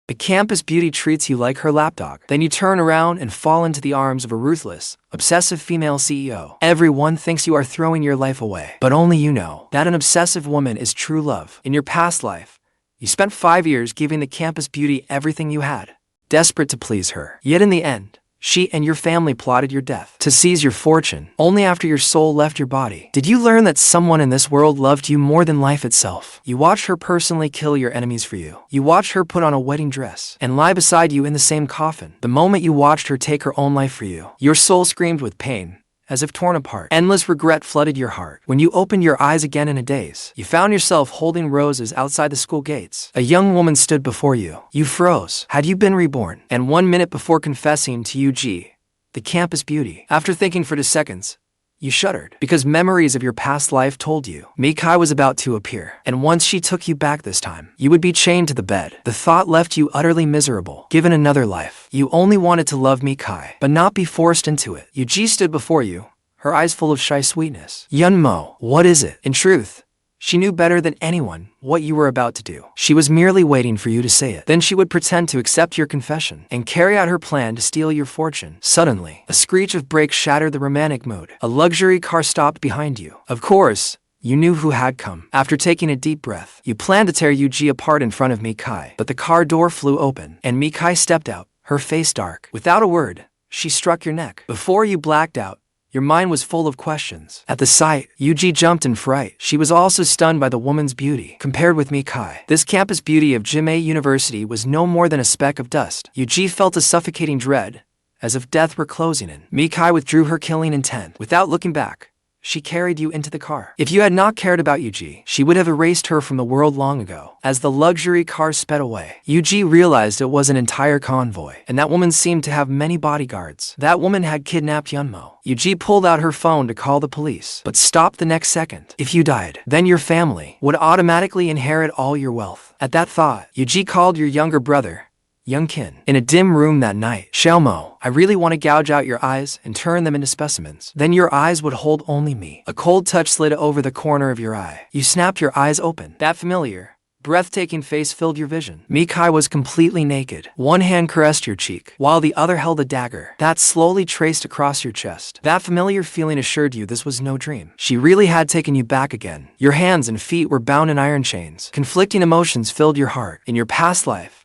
The campus beauty treats you like her lapdog. Then you turn around and fall into the arms of a ruthless, obsessive female CEO. Everyone thinks you are throwing your life away, but only you know that an obsessive woman is true love. In your past life, you spent 5 years giving the campus beauty everything you had, desperate to please her. Yet in the end, she and your family plotted your death to seize your fortune only after your soul left your body. Did you learn that someone in this world loved you more than life itself? You watched her personally kill your enemies for you. You watched her put on a wedding dress and lie beside you in the same coffin. The moment you watched her take her own life for you, your soul screamed with pain, as if torn apart. Endless regret flooded your heart. When you opened your eyes again in a daze, you found yourself holding roses outside the school gates. A young woman stood before you. You froze. Had you been reborn? And 1 minute before confessing to UG, the campus beauty, after thinking for 2 seconds, you shuddered, because memories of your past life told you Mikai was about to appear, and once she took you back this time, you would be chained to the bed. The thought left you utterly miserable. Given another life, you only wanted to love Mikai, but not be forced into it. Yuji stood before you, her eyes full of shy sweetness. Yunmo, what is it? In truth, she knew better than anyone what you were about to do. She was merely waiting for you to say it. Then she would pretend to accept your confession and carry out her plan to steal your fortune. Suddenly, a screech of brakes shattered the romantic mood. A luxury car stopped behind you. Of course, you knew who had come. After taking a deep breath, you planned to tear Yuji apart in front of Mikai, but the car door flew open, and Mikai stepped out, her face dark. Without a word, she struck your neck. Before you blacked out, your mind was full of questions. At the sight, Yuji jumped in fright. She was also stunned by the woman's beauty. Compared with Mikai, this campus beauty of Jimei University was no more than a speck of dust. Yuji felt a suffocating dread, as if death were closing in. Mikai withdrew her killing intent. Without looking back, she carried you into the car. If you had not cared about Yuji, she would have erased her from the world long ago. As the luxury car sped away, Yuji realized it was an entire convoy, and that woman seemed to have many bodyguards. That woman had kidnapped Yunmo. Yuji pulled out her phone to call the police, but stopped the next second. If you died, then your family would automatically inherit all your wealth. At that thought, Yuji called your younger brother, Youngkin. In a dim room that night, Xiaomo, I really want to gouge out your eyes and turn them into specimens. Then your eyes would hold only me. A cold touch slid over the corner of your eye. You snapped your eyes open. That familiar, breathtaking face filled your vision. Mikai was completely naked. One hand caressed your cheek, while the other held a dagger that slowly traced across your chest. That familiar feeling assured you this was no dream. She really had taken you back again. Your hands and feet were bound in iron chains. Conflicting emotions filled your heart. In your past life,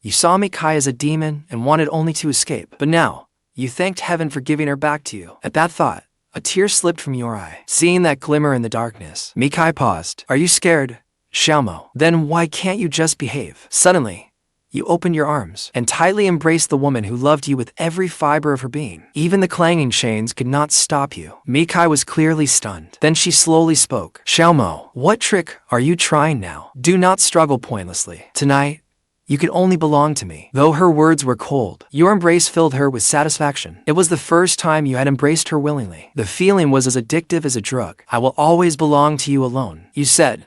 you saw Mikai as a demon and wanted only to escape. But now, you thanked heaven for giving her back to you. At that thought, a tear slipped from your eye. Seeing that glimmer in the darkness, Mikai paused. Are you scared, Xiaomo? Then why can't you just behave? Suddenly, you opened your arms and tightly embraced the woman who loved you with every fiber of her being. Even the clanging chains could not stop you. Mikai was clearly stunned. Then she slowly spoke. Xiaomo, what trick are you trying now? Do not struggle pointlessly. Tonight, you can only belong to me. Though her words were cold, your embrace filled her with satisfaction. It was the first time you had embraced her willingly. The feeling was as addictive as a drug. I will always belong to you alone, you said,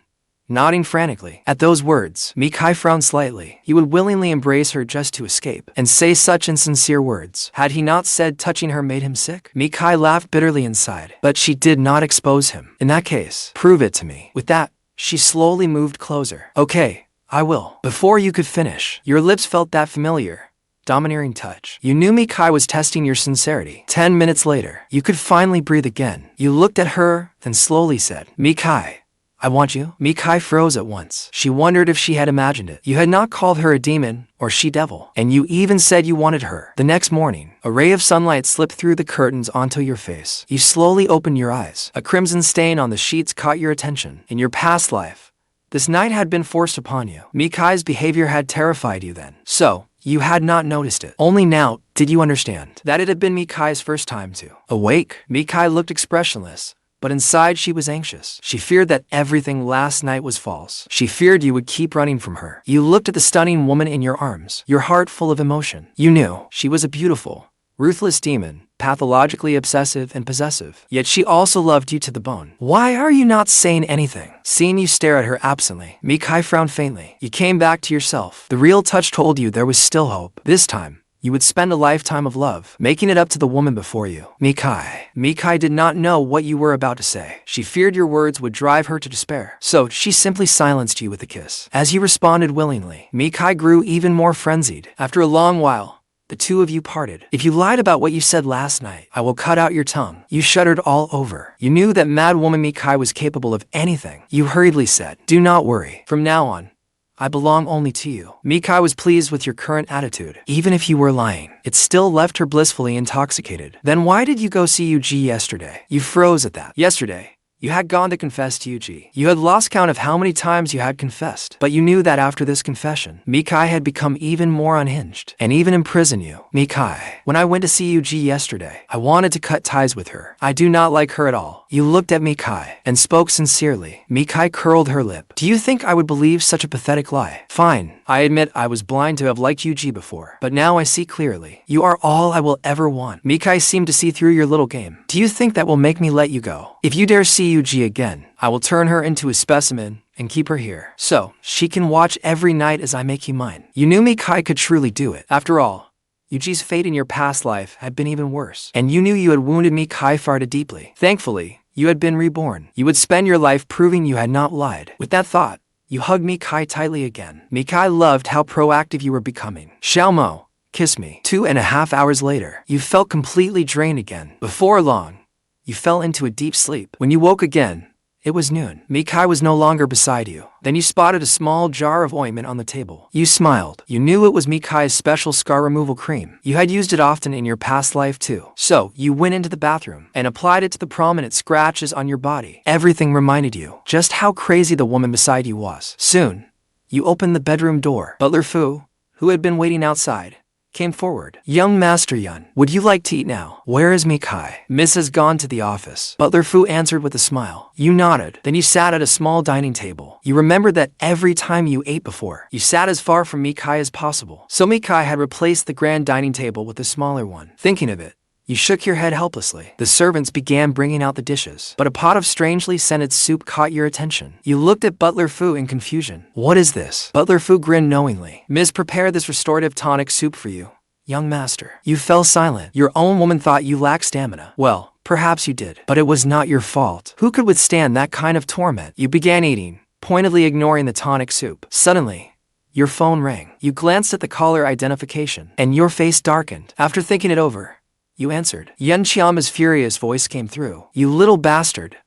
nodding frantically. At those words, Mikai frowned slightly. He would willingly embrace her just to escape, and say such insincere words. Had he not said touching her made him sick? Mikai laughed bitterly inside, but she did not expose him. In that case, prove it to me. With that, she slowly moved closer. Okay, I will. Before you could finish, your lips felt that familiar, domineering touch. You knew Mikai was testing your sincerity. 10 minutes later, you could finally breathe again. You looked at her, then slowly said, Mikai, I want you. Mikai froze at once. She wondered if she had imagined it. You had not called her a demon or she-devil, and you even said you wanted her. The next morning, a ray of sunlight slipped through the curtains onto your face. You slowly opened your eyes. A crimson stain on the sheets caught your attention. In your past life, this night had been forced upon you. Mikai's behavior had terrified you then. So, you had not noticed it. Only now did you understand that it had been Mikai's first time to awake. Mikai looked expressionless, but inside she was anxious. She feared that everything last night was false. She feared you would keep running from her. You looked at the stunning woman in your arms, your heart full of emotion. You knew she was a beautiful, ruthless demon, pathologically obsessive and possessive. Yet she also loved you to the bone. Why are you not saying anything? Seeing you stare at her absently, Mikai frowned faintly. You came back to yourself. The real touch told you there was still hope. This time, you would spend a lifetime of love, making it up to the woman before you. Mikai did not know what you were about to say. She feared your words would drive her to despair. So she simply silenced you with a kiss. As you responded willingly, Mikai grew even more frenzied. After a long while, the two of you parted. If you lied about what you said last night, I will cut out your tongue. You shuddered all over. You knew that mad woman Mikai was capable of anything. You hurriedly said, do not worry. From now on, I belong only to you. Mikai was pleased with your current attitude. Even if you were lying, it still left her blissfully intoxicated. Then why did you go see Yuji yesterday? You froze at that. Yesterday, you had gone to confess to Yuji. You had lost count of how many times you had confessed. But you knew that after this confession, Mikai had become even more unhinged and even imprison you. Mikai, when I went to see Yuji yesterday, I wanted to cut ties with her. I do not like her at all. You looked at Mikai and spoke sincerely. Mikai curled her lip. Do you think I would believe such a pathetic lie? Fine. I admit I was blind to have liked Yuji before, but now I see clearly. You are all I will ever want. Mikai seemed to see through your little game. Do you think that will make me let you go? If you dare see Yuji again, I will turn her into a specimen and keep her here, so she can watch every night as I make you mine. You knew Mikai could truly do it. After all, Yuji's fate in your past life had been even worse, and you knew you had wounded Mikai far too deeply. Thankfully, you had been reborn. You would spend your life proving you had not lied. With that thought, you hugged Mikai tightly again. Mikai loved how proactive you were becoming. Xiaomo, kiss me. 2.5 hours later, you felt completely drained again. Before long, you fell into a deep sleep. When you woke again, it was noon. Mikai was no longer beside you. Then you spotted a small jar of ointment on the table. You smiled. You knew it was Mikai's special scar removal cream. You had used it often in your past life too. So, you went into the bathroom and applied it to the prominent scratches on your body. Everything reminded you just how crazy the woman beside you was. Soon, you opened the bedroom door. Butler Fu, who had been waiting outside, came forward. Young Master Yun, would you like to eat now? Where is Mikai? Miss has gone to the office. Butler Fu answered with a smile. You nodded. Then you sat at a small dining table. You remembered that every time you ate before, you sat as far from Mikai as possible. So Mikai had replaced the grand dining table with a smaller one. Thinking of it, you shook your head helplessly. The servants began bringing out the dishes, but a pot of strangely scented soup caught your attention. You looked at Butler Fu in confusion. What is this? Butler Fu grinned knowingly. Miss prepared this restorative tonic soup for you, young master. You fell silent. Your own woman thought you lacked stamina. Well, perhaps you did, but it was not your fault. Who could withstand that kind of torment? You began eating, pointedly ignoring the tonic soup. Suddenly, your phone rang. You glanced at the caller identification, and your face darkened. After thinking it over, you answered. Yan Qiama's furious voice came through. You little bastard.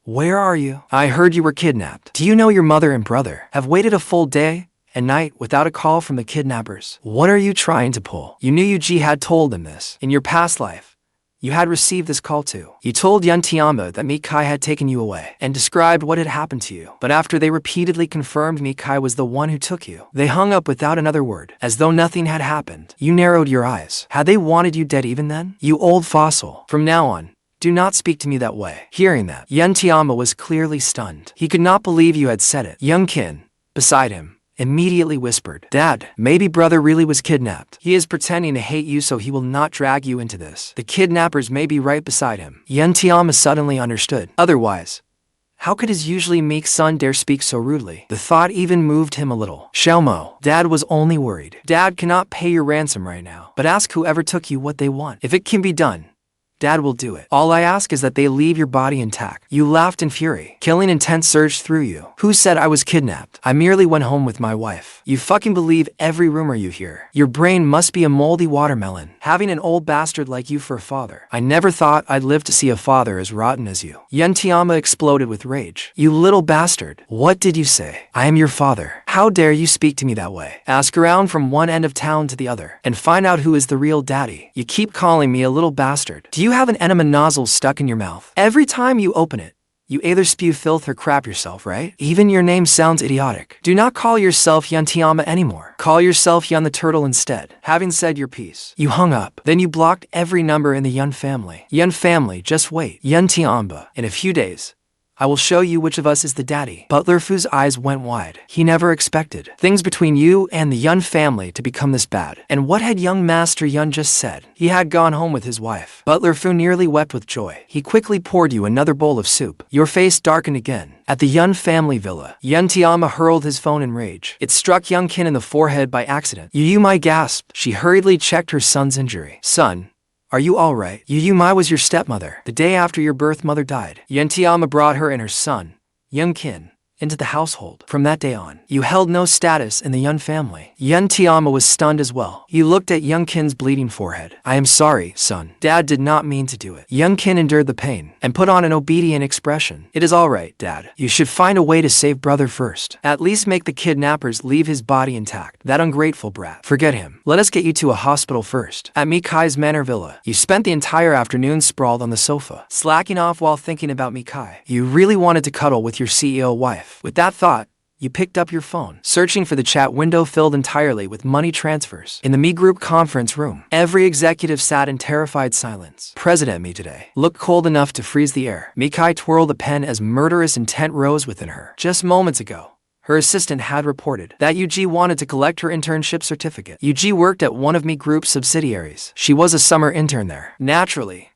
Where are you? I heard you were kidnapped. Do you know your mother and brother have waited a full day and night without a call from the kidnappers? What are you trying to pull? You knew Yuji had told them this. In your past life, you had received this call too. You told Yan Tianba that Mikai had taken you away and described what had happened to you. But after they repeatedly confirmed Mikai was the one who took you, they hung up without another word, as though nothing had happened. You narrowed your eyes. Had they wanted you dead even then? You old fossil. From now on, do not speak to me that way. Hearing that, Yan Tianba was clearly stunned. He could not believe you had said it. Young Qin, beside him, immediately whispered, Dad, maybe brother really was kidnapped. He is pretending to hate you so he will not drag you into this. The kidnappers may be right beside him. Yan Tianma suddenly understood. Otherwise, how could his usually meek son dare speak so rudely? The thought even moved him a little. Xiaomo, Dad was only worried. Dad cannot pay your ransom right now, but ask whoever took you what they want. If it can be done, Dad will do it. All I ask is that they leave your body intact. You laughed in fury. Killing intent surged through you. Who said I was kidnapped? I merely went home with my wife. You fucking believe every rumor you hear. Your brain must be a moldy watermelon. Having an old bastard like you for a father. I never thought I'd live to see a father as rotten as you. Yan Tianma exploded with rage. You little bastard. What did you say? I am your father. How dare you speak to me that way? Ask around from one end of town to the other and find out who is the real daddy. You keep calling me a little bastard. Do you have an enema nozzle stuck in your mouth? Every time you open it, you either spew filth or crap yourself, right? Even your name sounds idiotic. Do not call yourself Yan Tianma anymore. Call yourself Yan the Turtle instead. Having said your piece, you hung up. Then you blocked every number in the Yun family. Yun family, just wait. Yan Tianba. In a few days, I will show you which of us is the daddy. Butler Fu's eyes went wide. He never expected things between you and the Yun family to become this bad. And what had young Master Yun just said? He had gone home with his wife. Butler Fu nearly wept with joy. He quickly poured you another bowl of soup. Your face darkened again. At the Yun family villa, Yun Tianba hurled his phone in rage. It struck young Qin in the forehead by accident. Yumei gasped. She hurriedly checked her son's injury. Son, are you all right? Yumei was your stepmother. The day after your birth mother died, Yun Tianba brought her and her son, young Qin, into the household. From that day on, you held no status in the Yun family. Yun Tianba was stunned as well. He looked at young Qin's bleeding forehead. I am sorry, son. Dad did not mean to do it. Young Qin endured the pain and put on an obedient expression. It is all right, Dad. You should find a way to save brother first. At least make the kidnappers leave his body intact. That ungrateful brat. Forget him. Let us get you to a hospital first. At Mikai's manor villa, you spent the entire afternoon sprawled on the sofa, slacking off while thinking about Mikai. You really wanted to cuddle with your CEO wife. With that thought, you picked up your phone, searching for the chat window filled entirely with money transfers. In the Mi Group conference room, every executive sat in terrified silence. President Mi today looked cold enough to freeze the air. Mikai twirled a pen as murderous intent rose within her. Just moments ago, her assistant had reported that Yuji wanted to collect her internship certificate. Yuji worked at one of Mi Group's subsidiaries. She was a summer intern there. Naturally,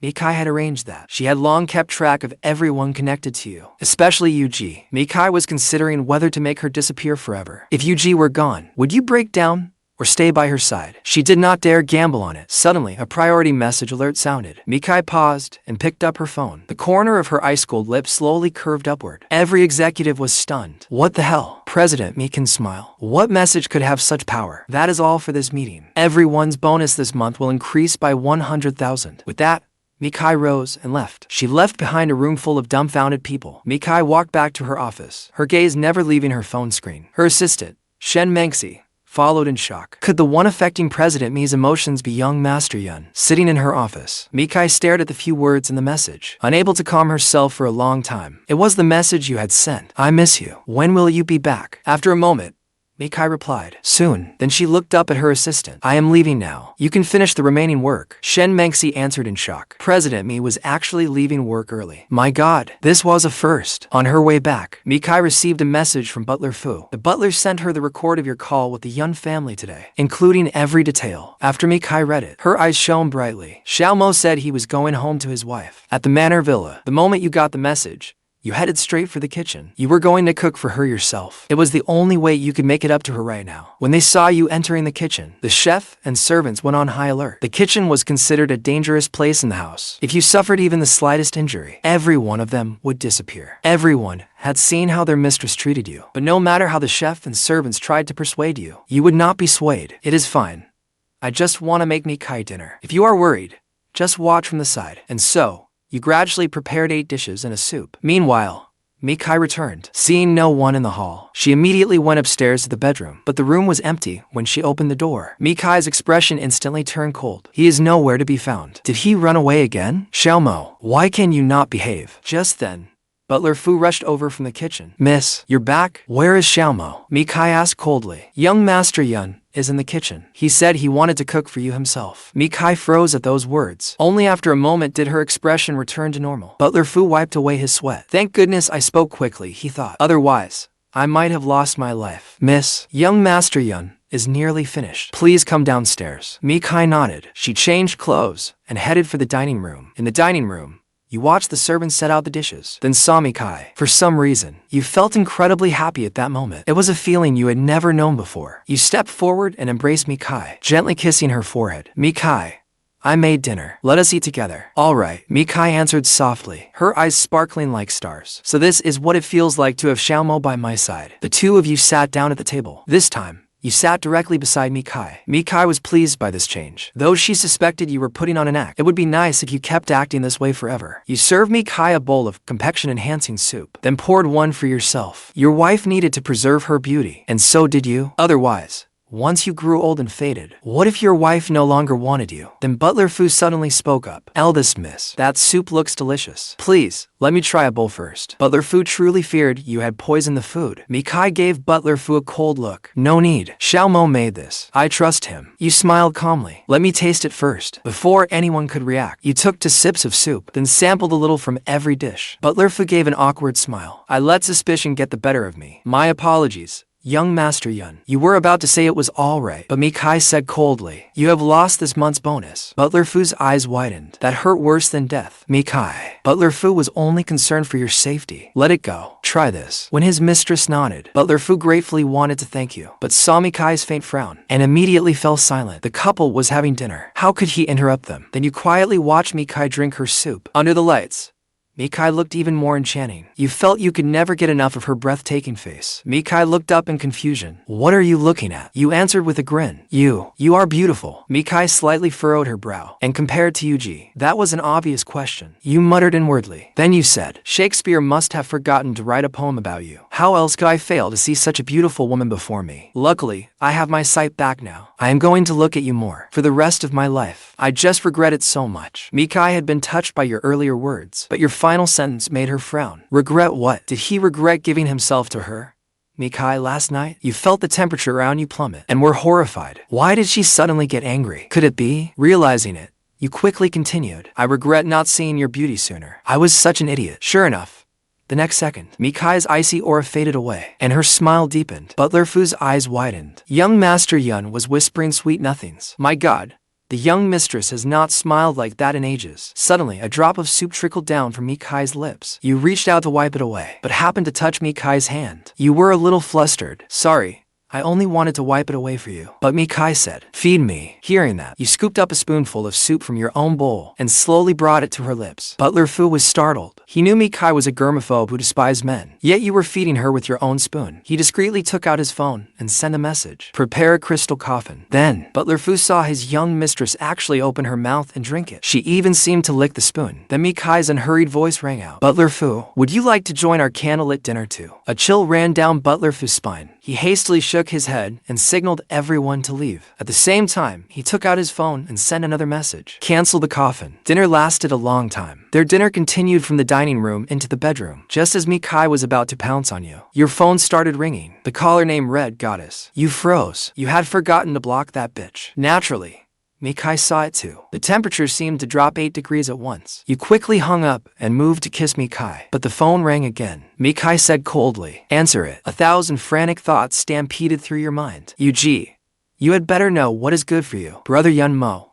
Mikai had arranged that. She had long kept track of everyone connected to you, especially Yuji. Mikai was considering whether to make her disappear forever. If Yuji were gone, would you break down or stay by her side? She did not dare gamble on it. Suddenly, a priority message alert sounded. Mikai paused and picked up her phone. The corner of her ice-cold lips slowly curved upward. Every executive was stunned. What the hell? President Mikan's smile. What message could have such power? That is all for this meeting. Everyone's bonus this month will increase by 100,000. With that, Mikai rose and left. She left behind a room full of dumbfounded people. Mikai walked back to her office, her gaze never leaving her phone screen. Her assistant, Shen Mengxi, followed in shock. Could the one affecting President Mi's emotions be young Master Yun? Sitting in her office, Mikai stared at the few words in the message, unable to calm herself for a long time. It was the message you had sent. I miss you. When will you be back? After a moment, Mikai replied, soon. Then she looked up at her assistant. I am leaving now. You can finish the remaining work. Shen Mengxi answered in shock. President Mi was actually leaving work early. My god, this was a first. On her way back, Mikai received a message from Butler Fu. The butler sent her the record of your call with the Yun family today, including every detail. After Mikai read it, her eyes shone brightly. Xiaomo said he was going home to his wife at the manor villa. The moment you got the message, you headed straight for the kitchen. You were going to cook for her yourself. It was the only way you could make it up to her right now. When they saw you entering the kitchen, the chef and servants went on high alert. The kitchen was considered a dangerous place in the house. If you suffered even the slightest injury, every one of them would disappear. Everyone had seen how their mistress treated you. But no matter how the chef and servants tried to persuade you, you would not be swayed. It is fine. I just want to make Mikai dinner. If you are worried, just watch from the side. And so, you gradually prepared 8 dishes and a soup. Meanwhile, Mikai returned. Seeing no one in the hall, she immediately went upstairs to the bedroom, but the room was empty when she opened the door. Mikai's expression instantly turned cold. He is nowhere to be found. Did he run away again? Xiaomo, why can you not behave? Just then, Butler Fu rushed over from the kitchen. Miss, you're back? Where is Xiaomo? Mikai asked coldly. Young Master Yun is in the kitchen. He said he wanted to cook for you himself. Mikai froze at those words. Only after a moment did her expression return to normal. Butler Fu wiped away his sweat. Thank goodness I spoke quickly, he thought. Otherwise, I might have lost my life. Miss, young Master Yun is nearly finished. Please come downstairs. Mikai nodded. She changed clothes and headed for the dining room. In the dining room, you watched the servants set out the dishes, then saw Mikai. For some reason, you felt incredibly happy at that moment. It was a feeling you had never known before. You stepped forward and embraced Mikai, gently kissing her forehead. Mikai, I made dinner. Let us eat together. All right, Mikai answered softly, her eyes sparkling like stars. So this is what it feels like to have Xiaomo by my side. The two of you sat down at the table. This time, you sat directly beside Mikai. Mikai was pleased by this change. Though she suspected you were putting on an act, it would be nice if you kept acting this way forever. You served Mikai a bowl of complexion-enhancing soup, then poured one for yourself. Your wife needed to preserve her beauty, and so did you. Otherwise, once you grew old and faded? What if your wife no longer wanted you? Then Butler Fu suddenly spoke up. Eldest miss, that soup looks delicious. Please, let me try a bowl first. Butler Fu truly feared you had poisoned the food. Mikai gave Butler Fu a cold look. No need. Xiao Mo made this. I trust him. You smiled calmly. Let me taste it first. Before anyone could react, you took 2 sips of soup, then sampled a little from every dish. Butler Fu gave an awkward smile. I let suspicion get the better of me. My apologies. Young Master Yun, you were about to say it was all right, but Mikai said coldly, you have lost this month's bonus. Butler Fu's eyes widened. That hurt worse than death. Mikai, Butler Fu was only concerned for your safety. Let it go. Try this. When his mistress nodded, Butler Fu gratefully wanted to thank you, but saw Mikai's faint frown, and immediately fell silent. The couple was having dinner. How could he interrupt them? Then you quietly watched Mikai drink her soup. Under the lights, Mikai looked even more enchanting. You felt you could never get enough of her breathtaking face. Mikai looked up in confusion. What are you looking at? You answered with a grin. You are beautiful. Mikai slightly furrowed her brow. And compared to Yuji, that was an obvious question. You muttered inwardly. Then you said, Shakespeare must have forgotten to write a poem about you. How else could I fail to see such a beautiful woman before me? Luckily, I have my sight back now. I am going to look at you more for the rest of my life. I just regret it so much. Mikai had been touched by your earlier words, but your final sentence made her frown. Regret what? Did he regret giving himself to her? Mikai, last night, you felt the temperature around you plummet and were horrified. Why did she suddenly get angry? Could it be? Realizing it, you quickly continued. I regret not seeing your beauty sooner. I was such an idiot. Sure enough, the next second, Mikai's icy aura faded away, and her smile deepened. Butler Fu's eyes widened. Young Master Yun was whispering sweet nothings. My God. The young mistress has not smiled like that in ages. Suddenly, a drop of soup trickled down from Mikai's lips. You reached out to wipe it away, but happened to touch Mikai's hand. You were a little flustered. Sorry. I only wanted to wipe it away for you. But Mikai said, feed me. Hearing that, you scooped up a spoonful of soup from your own bowl and slowly brought it to her lips. Butler Fu was startled. He knew Mikai was a germaphobe who despised men. Yet you were feeding her with your own spoon. He discreetly took out his phone and sent a message. Prepare a crystal coffin. Then, Butler Fu saw his young mistress actually open her mouth and drink it. She even seemed to lick the spoon. Then Mikai's unhurried voice rang out. Butler Fu, would you like to join our candlelit dinner too? A chill ran down Butler Fu's spine. He hastily shook his head and signaled everyone to leave. At the same time, he took out his phone and sent another message. Cancel the coffin. Dinner lasted a long time. Their dinner continued from the dining room into the bedroom. Just as Mikai was about to pounce on you, your phone started ringing. The caller name read Goddess. You froze. You had forgotten to block that bitch. Naturally, Mikai saw it too. The temperature seemed to drop 8 degrees at once. You quickly hung up and moved to kiss Mikai, but the phone rang again. Mikai said coldly, answer it. 1,000 frantic thoughts stampeded through your mind. Yuji, you had better know what is good for you. Brother Yun Mo,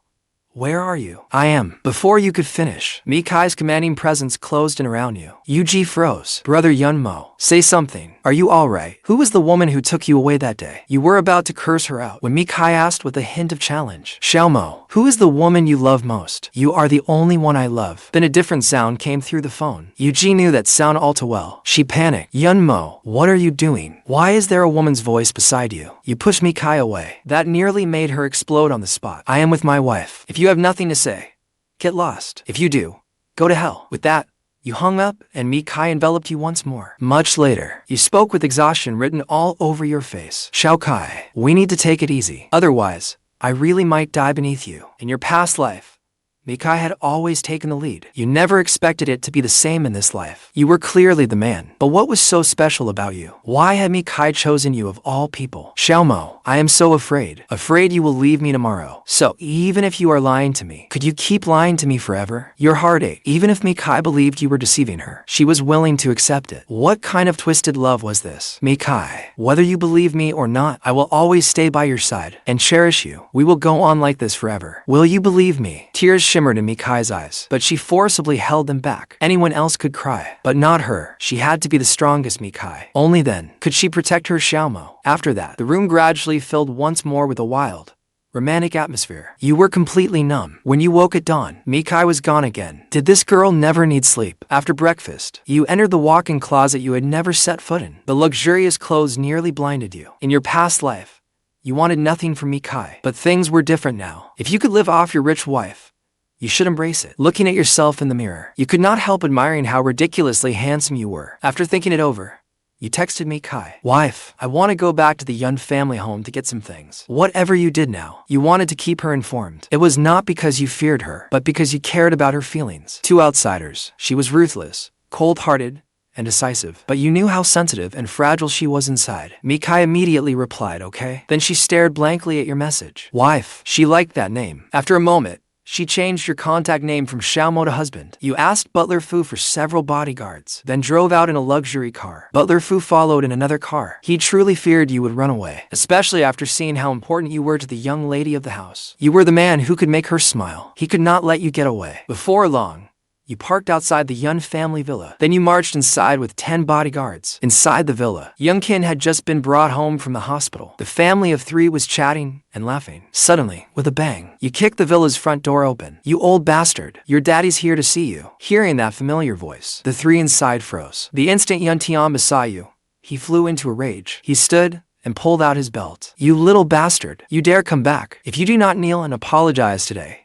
where are you? I am. Before you could finish, Mikai's commanding presence closed in around you. Yuji froze. Brother Yun Mo, say something. Are you alright? Who was the woman who took you away that day? You were about to curse her out when Mikai asked with a hint of challenge. Xiao Mo, who is the woman you love most? You are the only one I love. Then a different sound came through the phone. Yuji knew that sound all too well. She panicked. Yun Mo, what are you doing? Why is there a woman's voice beside you? You pushed Mikai away. That nearly made her explode on the spot. I am with my wife. If you have nothing to say, get lost. If you do, go to hell. With that, you hung up and Mikai enveloped you once more. Much later, you spoke with exhaustion written all over your face. Xiao Kai, we need to take it easy. Otherwise, I really might die beneath you. In your past life, Mikai had always taken the lead. You never expected it to be the same in this life. You were clearly the man. But what was so special about you? Why had Mikai chosen you of all people? Xiao Mo, I am so afraid. Afraid you will leave me tomorrow. So, even if you are lying to me, could you keep lying to me forever? Your heartache. Even if Mikai believed you were deceiving her, she was willing to accept it. What kind of twisted love was this? Mikai, whether you believe me or not, I will always stay by your side and cherish you. We will go on like this forever. Will you believe me? Tears shimmered in Mikai's eyes, but she forcibly held them back. Anyone else could cry, but not her. She had to be the strongest Mikai. Only then could she protect her Xiao Mo. After that, the room gradually filled once more with a wild, romantic atmosphere. You were completely numb. When you woke at dawn, Mikai was gone again. Did this girl never need sleep? After breakfast, you entered the walk-in closet you had never set foot in. The luxurious clothes nearly blinded you. In your past life, you wanted nothing from Mikai, but things were different now. If you could live off your rich wife, you should embrace it. Looking at yourself in the mirror, you could not help admiring how ridiculously handsome you were. After thinking it over, You texted me, Kai. Wife, I want to go back to the Yun family home to get some things. Whatever you did now, you wanted to keep her informed. It was not because you feared her, but because you cared about her feelings. To outsiders, she was ruthless, cold-hearted, and decisive. But you knew how sensitive and fragile she was inside. Mikai immediately replied, okay? Then she stared blankly at your message. Wife, she liked that name. After a moment, she changed your contact name from Xiaomo to husband. You asked Butler Fu for several bodyguards, then drove out in a luxury car. Butler Fu followed in another car. He truly feared you would run away, especially after seeing how important you were to the young lady of the house. You were the man who could make her smile. He could not let you get away. Before long, you parked outside the Yun family villa. Then you marched inside with 10 bodyguards. Inside the villa, Young Kin had just been brought home from the hospital. The family of 3 was chatting and laughing. Suddenly, with a bang, you kicked the villa's front door open. You old bastard, your daddy's here to see you. Hearing that familiar voice, the 3 inside froze. The instant Yun Tianba saw you, he flew into a rage. He stood and pulled out his belt. You little bastard, you dare come back. If you do not kneel and apologize today,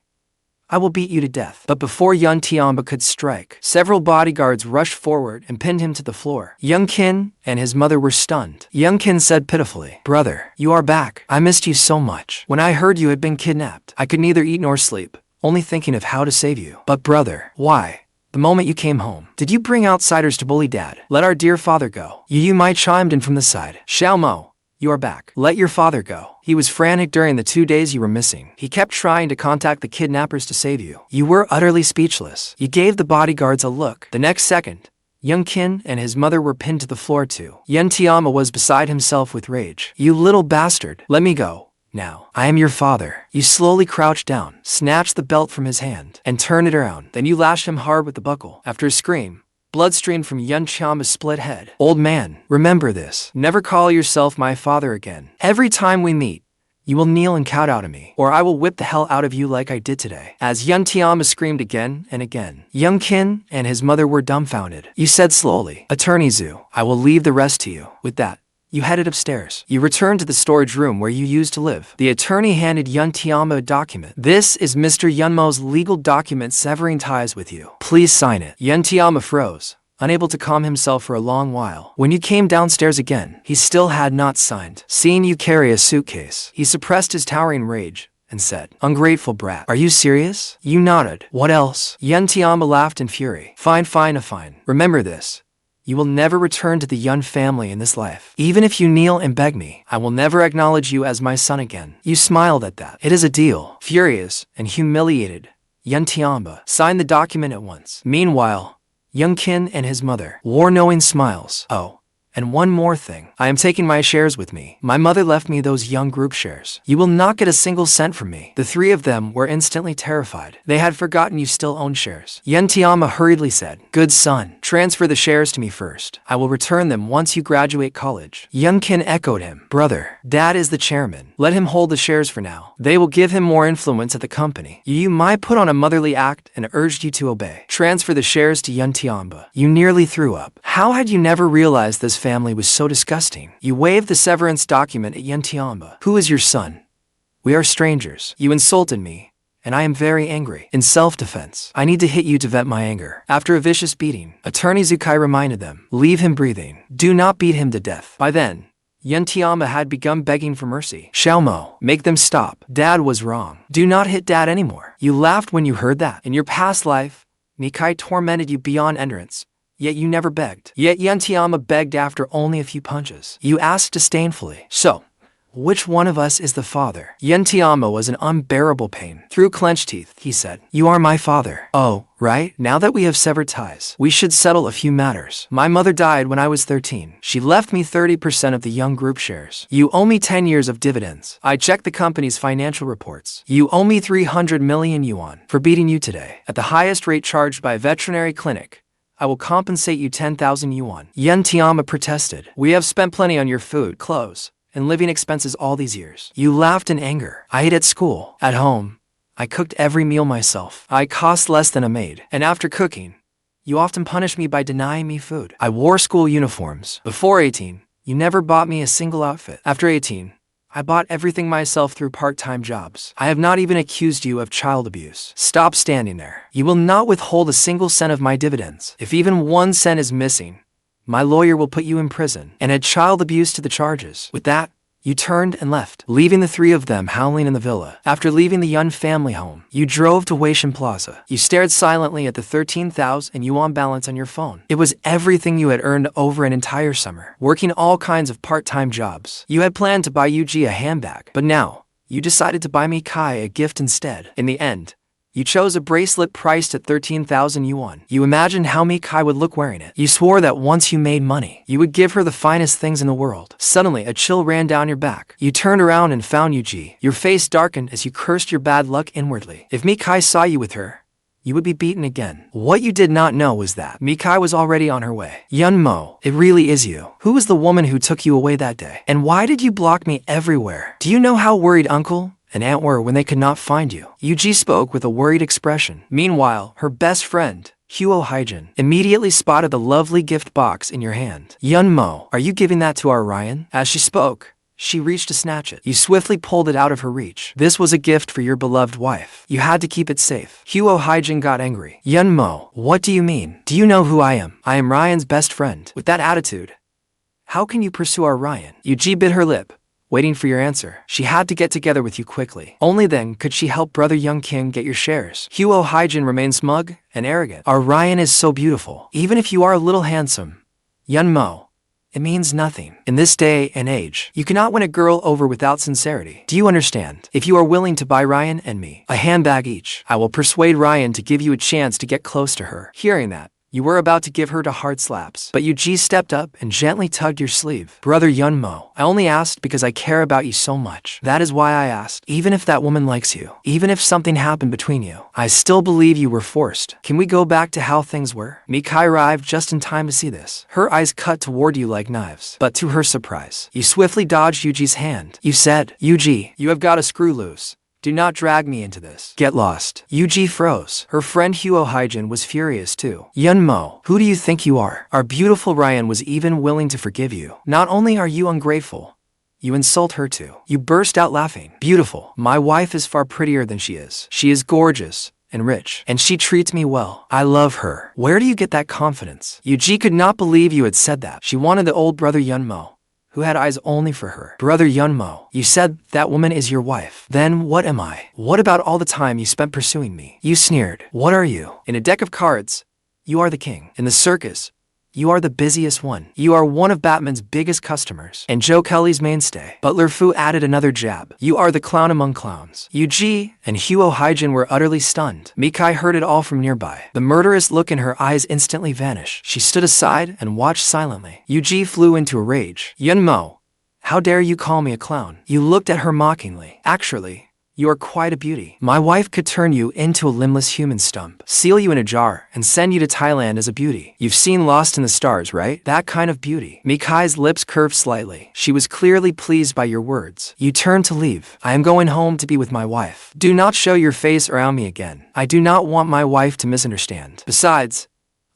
I will beat you to death. But before Yun Tianba could strike, several bodyguards rushed forward and pinned him to the floor. Young Kin and his mother were stunned. Young Kin said pitifully, brother, you are back. I missed you so much. When I heard you had been kidnapped, I could neither eat nor sleep, only thinking of how to save you. But brother, why? The moment you came home, did you bring outsiders to bully dad? Let our dear father go. Yu Mai chimed in from the side. Xiaomo, you are back. Let your father go. He was frantic during the 2 days you were missing. He kept trying to contact the kidnappers to save you. You were utterly speechless. You gave the bodyguards a look. The next second, Young Kin and his mother were pinned to the floor too. Yun Tianba was beside himself with rage. You little bastard. Let me go. Now, I am your father. You slowly crouched down, snatched the belt from his hand, and turned it around. Then you lashed him hard with the buckle. After a scream, blood streamed from Yun Tianba's split head. Old man, remember this. Never call yourself my father again. Every time we meet, you will kneel and kowtow to me, or I will whip the hell out of you like I did today. As Yun Tianba screamed again and again, Young Kin and his mother were dumbfounded. You said slowly, Attorney Zhu, I will leave the rest to you. With that, you headed upstairs. You returned to the storage room where you used to live. The attorney handed Yun Tianba a document. This is Mr. Yunmo's legal document severing ties with you. Please sign it. Yun Tianba froze, unable to calm himself for a long while. When you came downstairs again, he still had not signed. Seeing you carry a suitcase, he suppressed his towering rage and said, ungrateful brat. Are you serious? You nodded. What else? Yun Tianba laughed in fury. Fine. Remember this. You will never return to the Yun family in this life. Even if you kneel and beg me, I will never acknowledge you as my son again. You smiled at that. It is a deal. Furious and humiliated, Yun Tianba signed the document at once. Meanwhile, Young Kin and his mother wore knowing smiles. Oh, and one more thing. I am taking my shares with me. My mother left me those Young Group shares. You will not get a single cent from me. The 3 of them were instantly terrified. They had forgotten you still owned shares. Yun Tianba hurriedly said, good son, transfer the shares to me first. I will return them once you graduate college. Young Kin echoed him. Brother, dad is the chairman. Let him hold the shares for now. They will give him more influence at the company. You might put on a motherly act and urged you to obey. Transfer the shares to Yun Tianba. You nearly threw up. How had you never realized this family was so disgusting? You waved the severance document at Yun Tianba. Who is your son? We are strangers. You insulted me, and I am very angry. In self-defense, I need to hit you to vent my anger. After a vicious beating, Attorney Zukai reminded them, leave him breathing. Do not beat him to death. By then, Yun Tianba had begun begging for mercy. Xiaomo, make them stop. Dad was wrong. Do not hit dad anymore. You laughed when you heard that. In your past life, Nikai tormented you beyond endurance. Yet you never begged. Yet Yun Tianba begged after only a few punches. You asked disdainfully, so, which one of us is the father? Yun Tianba was an unbearable pain. Through clenched teeth, he said, you are my father. Oh, right? Now that we have severed ties, we should settle a few matters. My mother died when I was 13. She left me 30% of the Young Group shares. You owe me 10 years of dividends. I checked the company's financial reports. You owe me 300 million yuan for beating you today. At the highest rate charged by a veterinary clinic, I will compensate you 10,000 yuan. Yun Tianba protested. We have spent plenty on your food, clothes, and living expenses all these years. You laughed in anger. I ate at school. At home, I cooked every meal myself. I cost less than a maid. And after cooking, you often punished me by denying me food. I wore school uniforms. Before 18, you never bought me a single outfit. After 18, I bought everything myself through part-time jobs. I have not even accused you of child abuse. Stop standing there. You will not withhold a single cent of my dividends. If even 1 cent is missing, My lawyer will put you in prison and add child abuse to the charges. With that, you turned and left, leaving the three of them howling in the villa. After leaving the Yun family home, you drove to Weishan Plaza. You stared silently at the 13,000 yuan balance on your phone. It was everything you had earned over an entire summer, working all kinds of part-time jobs. You had planned to buy Yuji a handbag, but now, you decided to buy Mikai a gift instead. In the end, you chose a bracelet priced at 13,000 yuan. You imagined how Mikai would look wearing it. You swore that once you made money, you would give her the finest things in the world. Suddenly, a chill ran down your back. You turned around and found Yuji. Your face darkened as you cursed your bad luck inwardly. If Mikai saw you with her, you would be beaten again. What you did not know was that Mikai was already on her way. Yun Mo, it really is you. Who was the woman who took you away that day? And why did you block me everywhere? Do you know how worried Uncle and Aunt were when they could not find you? Yuji spoke with a worried expression. Meanwhile, her best friend, Huo Haijin, immediately spotted the lovely gift box in your hand. Yun Mo, are you giving that to our Ryan? As she spoke, she reached to snatch it. You swiftly pulled it out of her reach. This was a gift for your beloved wife. You had to keep it safe. Huo Haijin got angry. Yun Mo, what do you mean? Do you know who I am? I am Ryan's best friend. With that attitude, how can you pursue our Ryan? Yuji bit her lip, waiting for your answer. She had to get together with you quickly. Only then could she help brother Young King get your shares. Huo Haijin remained smug and arrogant. Our Ryan is so beautiful. Even if you are a little handsome, Yun Mo, it means nothing. In this day and age, you cannot win a girl over without sincerity. Do you understand? If you are willing to buy Ryan and me a handbag each, I will persuade Ryan to give you a chance to get close to her. Hearing that, you were about to give her to hard slaps, but Yuji stepped up and gently tugged your sleeve. Brother Yun Mo, I only asked because I care about you so much. That is why I asked. Even if that woman likes you, even if something happened between you, I still believe you were forced. Can we go back to how things were? Mikai arrived just in time to see this. Her eyes cut toward you like knives, but to her surprise, you swiftly dodged Yuji's hand. You said, Yuji, you have got a screw loose. Do not drag me into this. Get lost. Yuji froze. Her friend Huo Haijin was furious too. Yun Mo, who do you think you are? Our beautiful Ryan was even willing to forgive you. Not only are you ungrateful, you insult her too. You burst out laughing. Beautiful. My wife is far prettier than she is. She is gorgeous and rich, and she treats me well. I love her. Where do you get that confidence? Yuji could not believe you had said that. She wanted the old brother Yun Mo, who had eyes only for her. Brother Yun Mo, you said that woman is your wife. Then what am I? What about all the time you spent pursuing me? You sneered. What are you? In a deck of cards, you are the king. In the circus, you are the busiest one. You are one of Batman's biggest customers and Joe Kelly's mainstay. Butler Fu added another jab. You are the clown among clowns. Yuji and Huo Haijin were utterly stunned. Mikai heard it all from nearby. The murderous look in her eyes instantly vanished. She stood aside and watched silently. Yuji flew into a rage. Yun Mo, how dare you call me a clown? You looked at her mockingly. Actually, you are quite a beauty. My wife could turn you into a limbless human stump, seal you in a jar, and send you to Thailand as a beauty. You've seen Lost in the Stars, right? That kind of beauty. Mikai's lips curved slightly. She was clearly pleased by your words. You turned to leave. I am going home to be with my wife. Do not show your face around me again. I do not want my wife to misunderstand. Besides,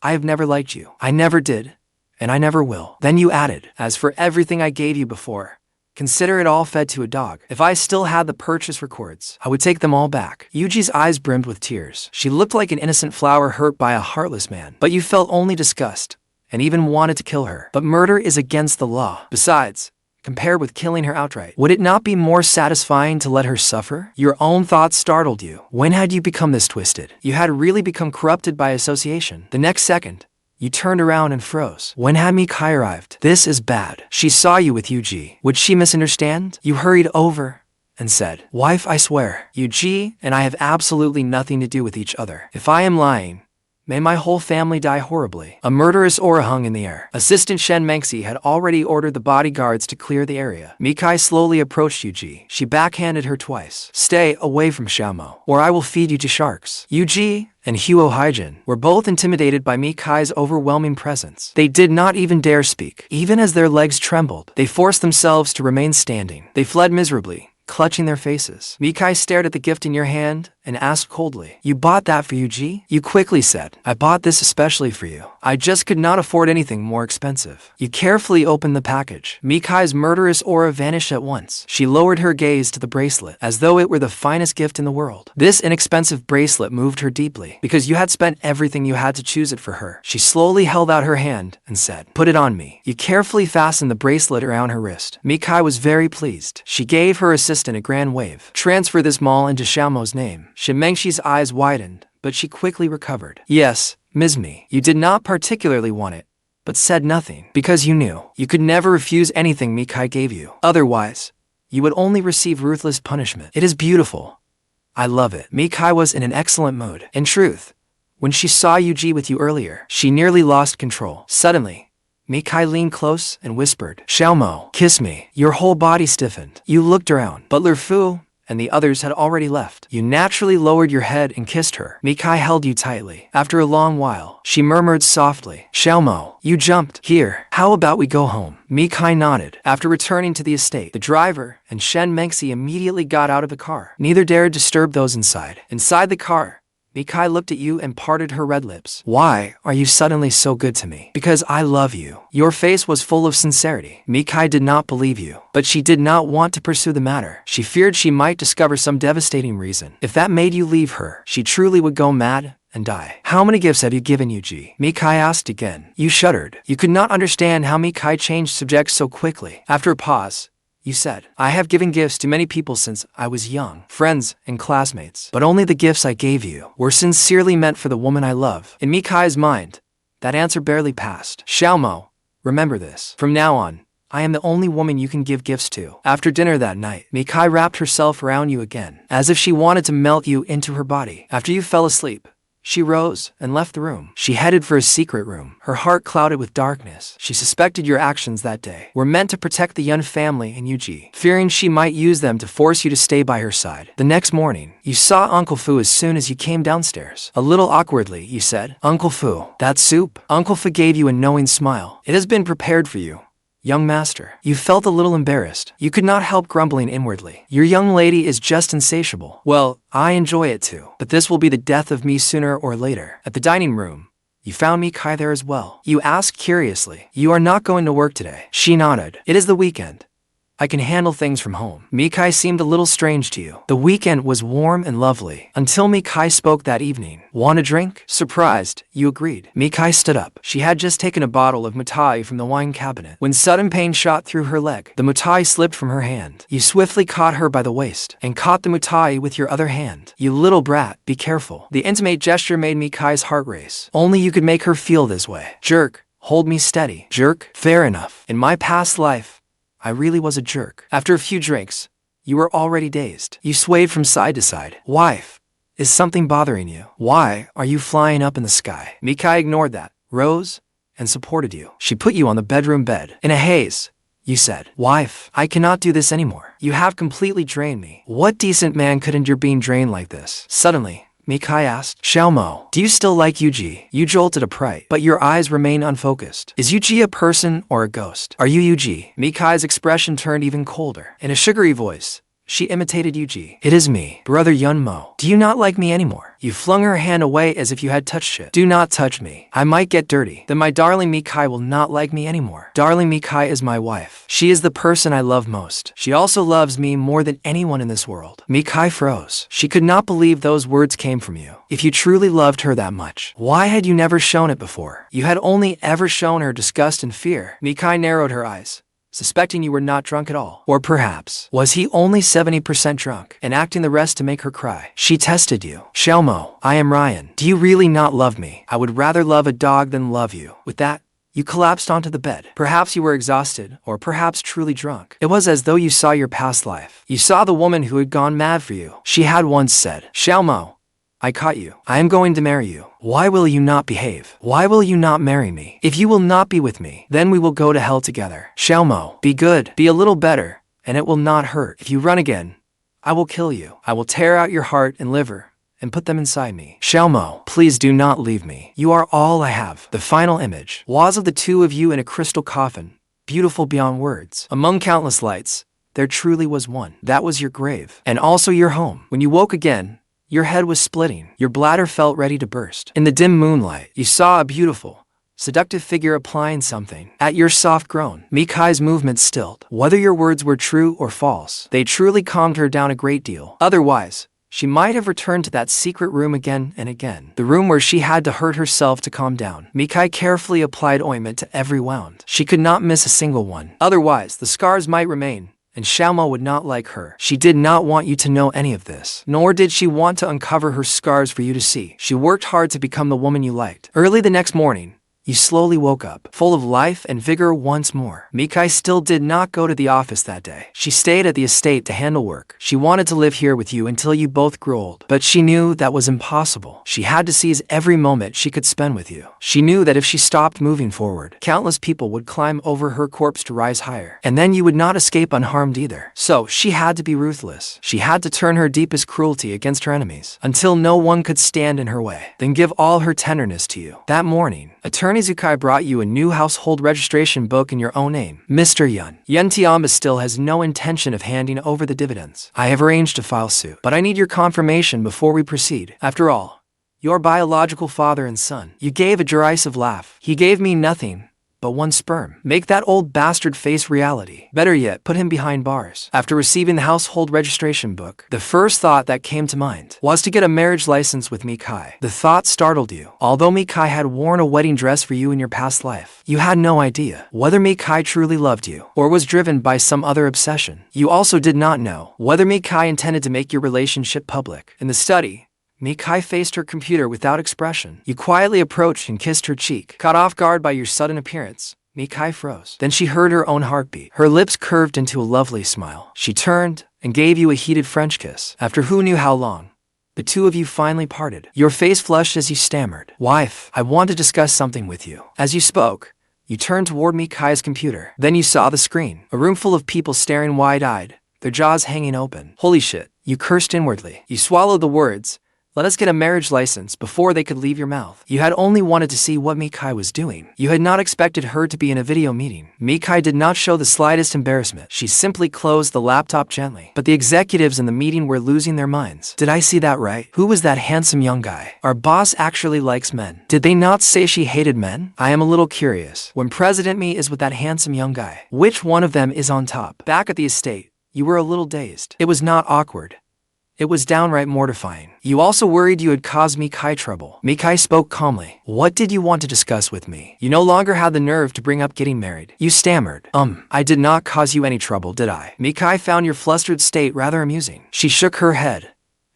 I have never liked you. I never did, and I never will. Then you added, as for everything I gave you before, consider it all fed to a dog. If I still had the purchase records, I would take them all back. Yuji's eyes brimmed with tears. She looked like an innocent flower hurt by a heartless man. But you felt only disgust, and even wanted to kill her. But murder is against the law. Besides, compared with killing her outright, would it not be more satisfying to let her suffer? Your own thoughts startled you. When had you become this twisted? You had really become corrupted by association. The next second, you turned around and froze. When had Mikai arrived? This is bad. She saw you with Yuji. Would she misunderstand? You hurried over and said, Wife, I swear, Yuji and I have absolutely nothing to do with each other. If I am lying, may my whole family die horribly. A murderous aura hung in the air. Assistant Shen Mengxi had already ordered the bodyguards to clear the area. Mikai slowly approached Yuji. She backhanded her twice. Stay away from Xiaomo, or I will feed you to sharks. Yuji and Huo Haijin were both intimidated by Mikai's overwhelming presence. They did not even dare speak. Even as their legs trembled, they forced themselves to remain standing. They fled miserably, clutching their faces. Mikai stared at the gift in your hand and asked coldly, "You bought that for Yuji?" You quickly said, "I bought this especially for you. I just could not afford anything more expensive." You carefully opened the package. Mikai's murderous aura vanished at once. She lowered her gaze to the bracelet, as though it were the finest gift in the world. This inexpensive bracelet moved her deeply, because you had spent everything you had to choose it for her. She slowly held out her hand and said, "Put it on me." You carefully fastened the bracelet around her wrist. Mikai was very pleased. She gave her assistant a grand wave. "Transfer this mall into Xiaomo's name." Shimengshi's eyes widened, but she quickly recovered. "Yes, Ms. Mi, you did not particularly want it, but said nothing, because you knew you could never refuse anything Mikai gave you. Otherwise, you would only receive ruthless punishment. It is beautiful. I love it." Mikai was in an excellent mood. In truth, when she saw Yuji with you earlier, she nearly lost control. Suddenly, Mikai leaned close and whispered, "Xiaomo, kiss me." Your whole body stiffened. You looked around, but Fu and the others had already left. You naturally lowered your head and kissed her. Mikai held you tightly. After a long while, she murmured softly, "Xiaomo, you jumped. Here, how about we go home?" Mikai nodded. After returning to the estate, the driver and Shen Mengxi immediately got out of the car. Neither dared disturb those inside. Inside the car, Mikai looked at you and parted her red lips. "Why are you suddenly so good to me?" "Because I love you." Your face was full of sincerity. Mikai did not believe you, but she did not want to pursue the matter. She feared she might discover some devastating reason. If that made you leave her, she truly would go mad and die. "How many gifts have you given Yuji?" Mikai asked again. You shuddered. You could not understand how Mikai changed subjects so quickly. After a pause, you said, "I have given gifts to many people since I was young, friends and classmates, but only the gifts I gave you were sincerely meant for the woman I love." In Mikai's mind, that answer barely passed. "Xiaomo, remember this. From now on, I am the only woman you can give gifts to." After dinner that night, Mikai wrapped herself around you again, as if she wanted to melt you into her body. After you fell asleep, she rose and left the room. She headed for a secret room, her heart clouded with darkness. She suspected your actions that day were meant to protect the Yun family and Yuji, fearing she might use them to force you to stay by her side. The next morning, you saw Uncle Fu as soon as you came downstairs. A little awkwardly, you said, "Uncle Fu, that soup?" Uncle Fu gave you a knowing smile. "It has been prepared for you, young master." You felt a little embarrassed. You could not help grumbling inwardly. Your young lady is just insatiable. Well, I enjoy it too, but this will be the death of me sooner or later. At the dining room, you found Mikai there as well. You asked curiously, "You are not going to work today?" She nodded. "It is the weekend. I can handle things from home." Mikai seemed a little strange to you. The weekend was warm and lovely, until Mikai spoke that evening. "Want a drink?" Surprised, you agreed. Mikai stood up. She had just taken a bottle of mutai from the wine cabinet, when sudden pain shot through her leg. The mutai slipped from her hand. You swiftly caught her by the waist, and caught the mutai with your other hand. "You little brat, be careful." The intimate gesture made Mikai's heart race. Only you could make her feel this way. "Jerk, hold me steady." "Jerk? Fair enough. In my past life, I really was a jerk." After a few drinks, you were already dazed. You swayed from side to side. "Wife, is something bothering you? Why are you flying up in the sky?" Mikai ignored that, rose, and supported you. She put you on the bedroom bed. In a haze, you said, "Wife, I cannot do this anymore. You have completely drained me." What decent man could endure being drained like this? Suddenly, Mikai asked, "Xiaomo, do you still like Yuji?" You jolted upright, but your eyes remained unfocused. "Is Yuji a person or a ghost? Are you Yuji?" Mikai's expression turned even colder. In a sugary voice, she imitated Yuji. "It is me, brother Yunmo. Do you not like me anymore?" You flung her hand away as if you had touched it. "Do not touch me. I might get dirty. Then my darling Mikai will not like me anymore." Darling Mikai is my wife. She is the person I love most. She also loves me more than anyone in this world. Mikai froze. She could not believe those words came from you. If you truly loved her that much, why had you never shown it before? You had only ever shown her disgust and fear. Mikai narrowed her eyes, suspecting you were not drunk at all. Or perhaps, was he only 70% drunk, and acting the rest to make her cry? She tested you. "Xiaomo, I am Ryan. Do you really not love me? I would rather love a dog than love you." With that, you collapsed onto the bed. Perhaps you were exhausted, or perhaps truly drunk. It was as though you saw your past life. You saw the woman who had gone mad for you. She had once said, "Xiaomo, I caught you. I am going to marry you. Why will you not behave? Why will you not marry me? If you will not be with me, then we will go to hell together. Xiaomo, be good. Be a little better, and it will not hurt. If you run again, I will kill you. I will tear out your heart and liver and put them inside me. Xiaomo, please do not leave me. You are all I have." The final image was of the two of you in a crystal coffin, beautiful beyond words. Among countless lights, there truly was one. That was your grave, and also your home. When you woke again, Your head was splitting. Your bladder felt ready to burst. In the dim moonlight, you saw a beautiful, seductive figure applying something. At your soft groan, Mikai's movements stilled. Whether your words were true or false, they truly calmed her down a great deal. Otherwise, she might have returned to that secret room again and again. The room where she had to hurt herself to calm down. Mikai carefully applied ointment to every wound. She could not miss a single one. Otherwise, the scars might remain, and Xiaomo would not like her. She did not want you to know any of this, nor did she want to uncover her scars for you to see. She worked hard to become the woman you liked. Early the next morning, you slowly woke up, full of life and vigor once more. Mikai still did not go to the office that day. She stayed at the estate to handle work. She wanted to live here with you until you both grew old, but she knew that was impossible. She had to seize every moment she could spend with you. She knew that if she stopped moving forward, countless people would climb over her corpse to rise higher, and then you would not escape unharmed either. So she had to be ruthless. She had to turn her deepest cruelty against her enemies, until no one could stand in her way, then give all her tenderness to you. That morning, Attorney Zukai brought you a new household registration book in your own name, Mr. Yun. Tianba still has no intention of handing over the dividends. I have arranged to file suit, but I need your confirmation before we proceed. After all, your biological father and son. You gave a derisive laugh. He gave me nothing but one sperm. Make that old bastard face reality. Better yet, put him behind bars. After receiving the household registration book, the first thought that came to mind was to get a marriage license with Mikai. The thought startled you. Although Mikai had worn a wedding dress for you in your past life, you had no idea whether Mikai truly loved you or was driven by some other obsession. You also did not know whether Mikai intended to make your relationship public. In the study, Mikai faced her computer without expression. You quietly approached and kissed her cheek. Caught off guard by your sudden appearance, Mikai froze. Then she heard her own heartbeat. Her lips curved into a lovely smile. She turned and gave you a heated French kiss. After who knew how long, the two of you finally parted. Your face flushed as you stammered, "Wife, I want to discuss something with you." As you spoke, you turned toward Mikai's computer. Then you saw the screen. A room full of people staring wide-eyed, their jaws hanging open. Holy shit, you cursed inwardly. You swallowed the words, "Let us get a marriage license," before they could leave your mouth. You had only wanted to see what Mikai was doing. You had not expected her to be in a video meeting. Mikai did not show the slightest embarrassment. She simply closed the laptop gently. But the executives in the meeting were losing their minds. Did I see that right? Who was that handsome young guy? Our boss actually likes men. Did they not say she hated men? I am a little curious. When President Mi is with that handsome young guy, which one of them is on top? Back at the estate, you were a little dazed. It was not awkward. It was downright mortifying. You also worried you had caused Mikai trouble. Mikai spoke calmly. "What did you want to discuss with me?" You no longer had the nerve to bring up getting married. You stammered. I did not cause you any trouble, did I?" Mikai found your flustered state rather amusing. She shook her head.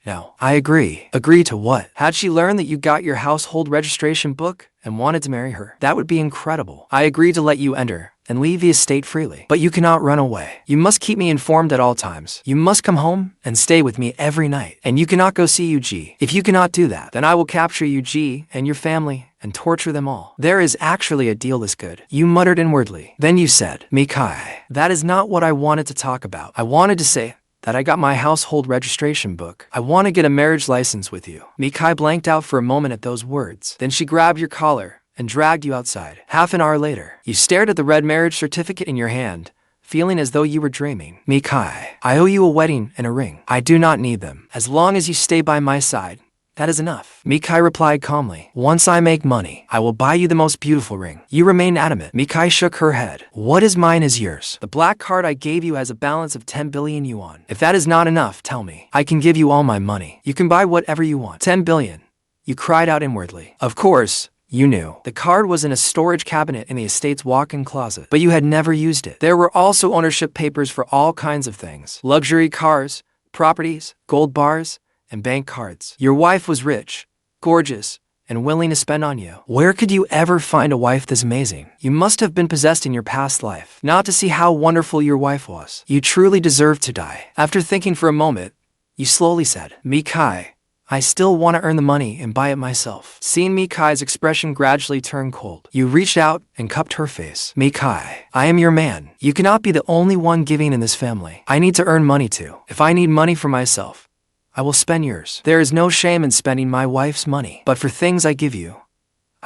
"No, I agree." Agree to what? Had she learned that you got your household registration book and wanted to marry her? That would be incredible. I agree to let you enter and leave the estate freely. But you cannot run away. You must keep me informed at all times. You must come home and stay with me every night. And you cannot go see Yuji. If you cannot do that, then I will capture Yuji and your family and torture them all. There is actually a deal this good. You muttered inwardly. Then you said, "Mikai, that is not what I wanted to talk about. I wanted to say that I got my household registration book. I want to get a marriage license with you." Mikai blanked out for a moment at those words. Then she grabbed your collar and dragged you outside. Half an hour later, you stared at the red marriage certificate in your hand, feeling as though you were dreaming. "Mikai, I owe you a wedding and a ring. I do not need them. As long as you stay by my side, that is enough." Mikai replied calmly. "Once I make money, I will buy you the most beautiful ring." You remained adamant. Mikai shook her head. "What is mine is yours. The black card I gave you has a balance of 10 billion yuan. If that is not enough, tell me. I can give you all my money. You can buy whatever you want." 10 billion. You cried out inwardly. Of course, you knew. The card was in a storage cabinet in the estate's walk-in closet, but you had never used it. There were also ownership papers for all kinds of things. Luxury cars, properties, gold bars, and bank cards. Your wife was rich, gorgeous, and willing to spend on you. Where could you ever find a wife this amazing? You must have been possessed in your past life, not to see how wonderful your wife was. You truly deserved to die. After thinking for a moment, you slowly said, "Mikai, I still want to earn the money and buy it myself." Seeing Mikai's expression gradually turn cold, you reached out and cupped her face. "Mikai, I am your man. You cannot be the only one giving in this family. I need to earn money too. If I need money for myself, I will spend yours. There is no shame in spending my wife's money. But for things I give you,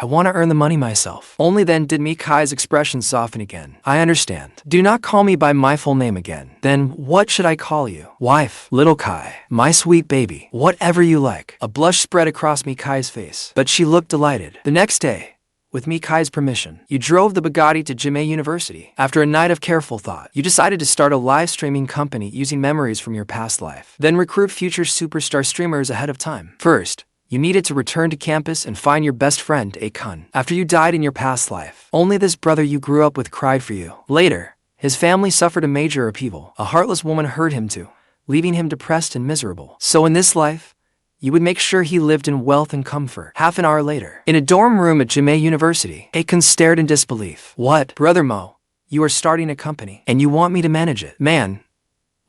I want to earn the money myself. Only then did Mikai's expression soften again. I understand. Do not call me by my full name again. Then what should I call you? Wife, little Kai, my sweet baby, whatever you like. A blush spread across Mikai's face, but she looked delighted. The next day, with Mikai's permission, you drove the Bugatti to Jimei University. After a night of careful thought, you decided to start a live streaming company using memories from your past life. Then recruit future superstar streamers ahead of time. First, you needed to return to campus and find your best friend, NGޯN. After you died in your past life, only this brother you grew up with cried for you. Later, his family suffered a major upheaval. A heartless woman hurt him too, leaving him depressed and miserable. So in this life, you would make sure he lived in wealth and comfort. Half an hour later, in a dorm room at Jimei University, NGÓN stared in disbelief. What? Brother Mo, you are starting a company, and you want me to manage it? Man,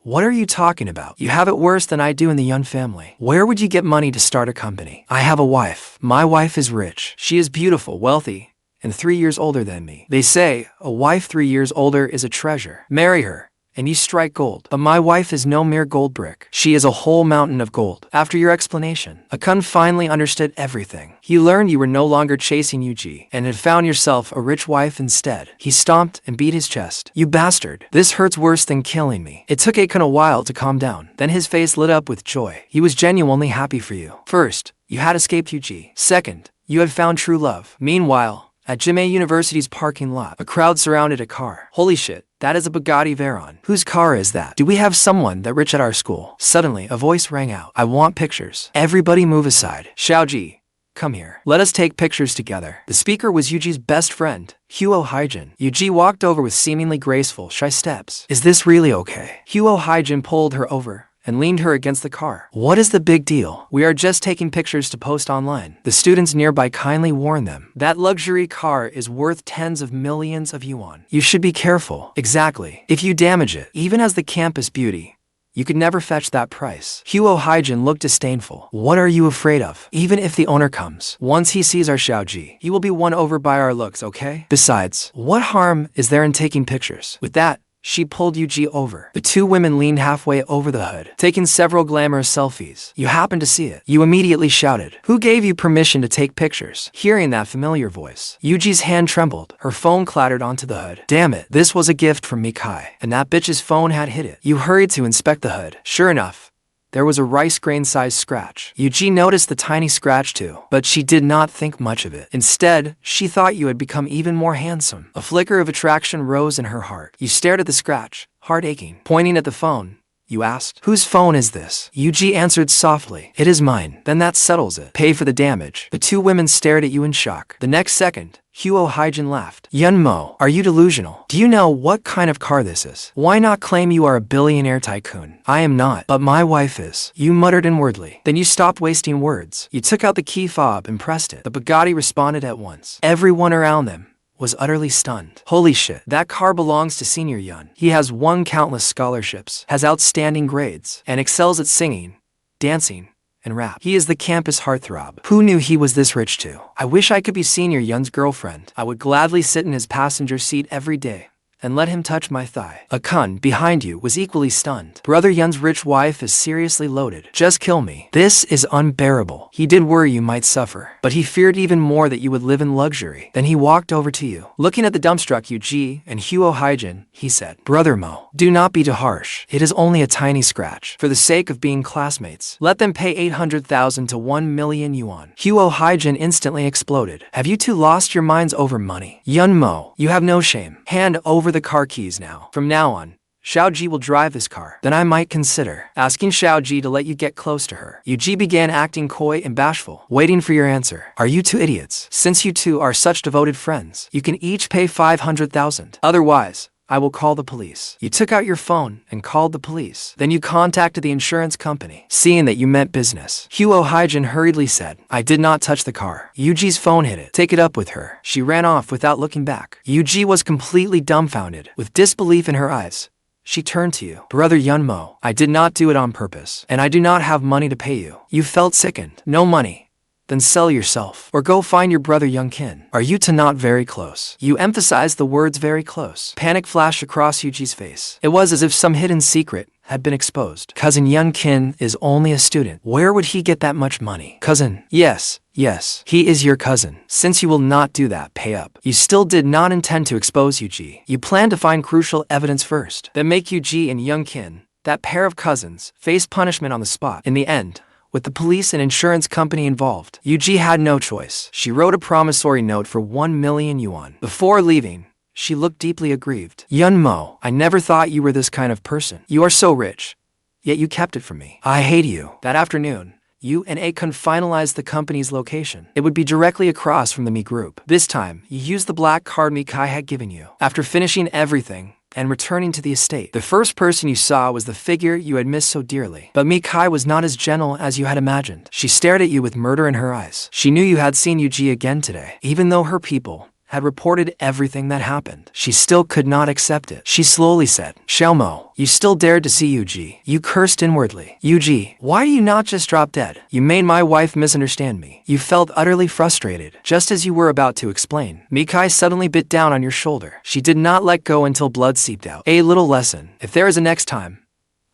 what are you talking about? You have it worse than I do in the NGÓN family. Where would you get money to start a company? I have a wife. My wife is rich. She is beautiful, wealthy, and 3 years older than me. They say, a wife 3 years older is a treasure. Marry her, and you strike gold. But my wife is no mere gold brick. She is a whole mountain of gold. After your explanation, NGÓN finally understood everything. He learned you were no longer chasing Yuji, and had found yourself a rich wife instead. He stomped and beat his chest. You bastard. This hurts worse than killing me. It took NGÓN a while to calm down. Then his face lit up with joy. He was genuinely happy for you. First, you had escaped Yuji. Second, you had found true love. Meanwhile, at Jimei University's parking lot, a crowd surrounded a car. Holy shit, that is a Bugatti Veyron. Whose car is that? Do we have someone that rich at our school? Suddenly, a voice rang out. I want pictures. Everybody move aside. Xiaoji, come here. Let us take pictures together. The speaker was Yuji's best friend, Huo Haijin. Yuji walked over with seemingly graceful, shy steps. Is this really okay? Huo Haijin pulled her over and leaned her against the car. What is the big deal? We are just taking pictures to post online. The students nearby kindly warned them. That luxury car is worth tens of millions of yuan. You should be careful. Exactly. If you damage it, even as the campus beauty, you could never fetch that price. Huo Haijin looked disdainful. What are you afraid of? Even if the owner comes, once he sees our Xiaoji, he will be won over by our looks, okay? Besides, what harm is there in taking pictures? With that, she pulled Yuji over. The two women leaned halfway over the hood, taking several glamorous selfies. You happened to see it. You immediately shouted. Who gave you permission to take pictures? Hearing that familiar voice, Yuji's hand trembled. Her phone clattered onto the hood. Damn it, this was a gift from Mikai, and that bitch's phone had hit it. You hurried to inspect the hood. Sure enough, there was a rice grain-sized scratch. Yuji noticed the tiny scratch too, but she did not think much of it. Instead, she thought you had become even more handsome. A flicker of attraction rose in her heart. You stared at the scratch, heart aching. Pointing at the phone, you asked, whose phone is this? Yuji answered softly, it is mine. Then that settles it. Pay for the damage. The two women stared at you in shock. The next second, Huo Haijin laughed. Yunmo, are you delusional? Do you know what kind of car this is? Why not claim you are a billionaire tycoon? I am not, but my wife is. You muttered inwardly. Then you stopped wasting words. You took out the key fob and pressed it. The Bugatti responded at once. Everyone around them was utterly stunned. Holy shit, that car belongs to Senior Yun. He has won countless scholarships, has outstanding grades, and excels at singing, dancing, and rap. He is the campus heartthrob. Who knew he was this rich too? I wish I could be Senior Yun's girlfriend. I would gladly sit in his passenger seat every day and let him touch my thigh. NGÓN, behind you, was equally stunned. Brother Yun's rich wife is seriously loaded. Just kill me. This is unbearable. He did worry you might suffer, but he feared even more that you would live in luxury. Then he walked over to you. Looking at the dumbstruck Yuji and Huo Haijin, he said, Brother Mo, do not be too harsh. It is only a tiny scratch. For the sake of being classmates, let them pay 800,000 to 1 million yuan. Huo Haijin instantly exploded. Have you two lost your minds over money? Yun Mo, you have no shame. Hand over the car keys now. From now on, Xiaoji will drive this car. Then I might consider asking Xiaoji to let you get close to her. Yuji began acting coy and bashful, waiting for your answer. Are you two idiots? Since you two are such devoted friends, you can each pay 500,000. Otherwise, I will call the police. You took out your phone and called the police. Then you contacted the insurance company, seeing that you meant business. Huo Haijin hurriedly said, I did not touch the car. Yuji's phone hit it. Take it up with her. She ran off without looking back. Yuji was completely dumbfounded. With disbelief in her eyes, she turned to you. Brother Yunmo, I did not do it on purpose, and I do not have money to pay you. You felt sickened. No money. Then sell yourself, or go find your brother Youngkin. Are you two not very close? You emphasized the words very close. Panic flashed across Yuji's face. It was as if some hidden secret had been exposed. Cousin Yunkin is only a student. Where would he get that much money? Cousin, yes, he is your cousin. Since you will not do that, pay up. You still did not intend to expose Yuji. You planned to find crucial evidence first, then make Yuji and Yunkin, that pair of cousins, face punishment on the spot. In the end, with the police and insurance company involved, Yuji had no choice. She wrote a promissory note for 1 million yuan. Before leaving, she looked deeply aggrieved. Yunmo, I never thought you were this kind of person. You are so rich, yet you kept it from me. I hate you. That afternoon, you and NGޯN finalized the company's location. It would be directly across from the Mi group. This time, you used the black card Mikai had given you. After finishing everything and returning to the estate, the first person you saw was the figure you had missed so dearly. But Mikai was not as gentle as you had imagined. She stared at you with murder in her eyes. She knew you had seen Yuji again today. Even though her people had reported everything that happened, she still could not accept it. She slowly said, Xiaomo, you still dared to see Yuji. You cursed inwardly. Yuji, why do you not just drop dead? You made my wife misunderstand me. You felt utterly frustrated. Just as you were about to explain, Mikai suddenly bit down on your shoulder. She did not let go until blood seeped out. A little lesson. If there is a next time,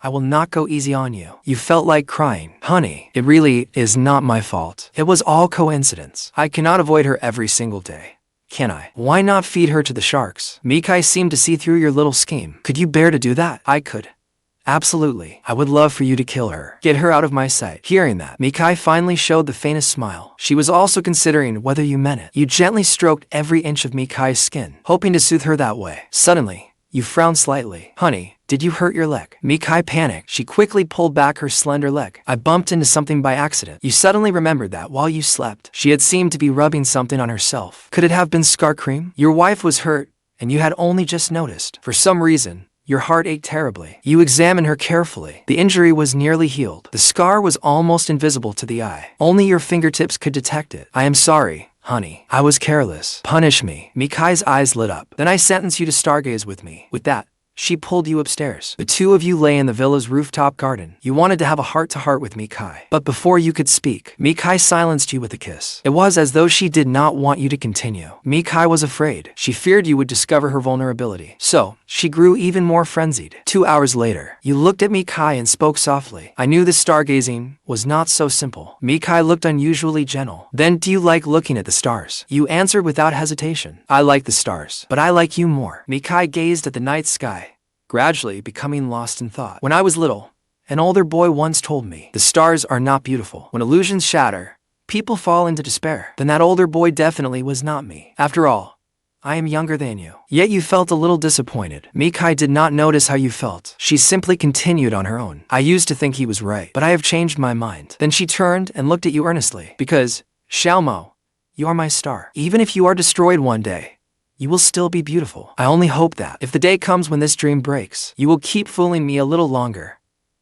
I will not go easy on you. You felt like crying. Honey, it really is not my fault. It was all coincidence. I cannot avoid her every single day. Can I? Why not feed her to the sharks? Mikai seemed to see through your little scheme. Could you bear to do that? I could. Absolutely. I would love for you to kill her. Get her out of my sight. Hearing that, Mikai finally showed the faintest smile. She was also considering whether you meant it. You gently stroked every inch of Mikai's skin, hoping to soothe her that way. Suddenly, you frowned slightly. Honey, did you hurt your leg? Mikai panicked. She quickly pulled back her slender leg. I bumped into something by accident. You suddenly remembered that while you slept, she had seemed to be rubbing something on herself. Could it have been scar cream? Your wife was hurt, and you had only just noticed. For some reason, your heart ached terribly. You examined her carefully. The injury was nearly healed. The scar was almost invisible to the eye. Only your fingertips could detect it. I am sorry, honey. I was careless. Punish me. Mikai's eyes lit up. Then I sentence you to stargaze with me. With that, she pulled you upstairs. The two of you lay in the villa's rooftop garden. You wanted to have a heart-to-heart with Mikai. But before you could speak, Mikai silenced you with a kiss. It was as though she did not want you to continue. Mikai was afraid. She feared you would discover her vulnerability. So, she grew even more frenzied. 2 hours later, you looked at Mikai and spoke softly. I knew this stargazing was not so simple. Mikai looked unusually gentle. Then, do you like looking at the stars? You answered without hesitation. I like the stars, but I like you more. Mikai gazed at the night sky, gradually becoming lost in thought. When I was little, an older boy once told me, the stars are not beautiful. When illusions shatter, people fall into despair. Then that older boy definitely was not me. After all, I am younger than you. Yet you felt a little disappointed. Mikai did not notice how you felt. She simply continued on her own. I used to think he was right, but I have changed my mind. Then she turned and looked at you earnestly. Because, Xiaomo, you are my star. Even if you are destroyed one day, you will still be beautiful. I only hope that, if the day comes when this dream breaks, you will keep fooling me a little longer.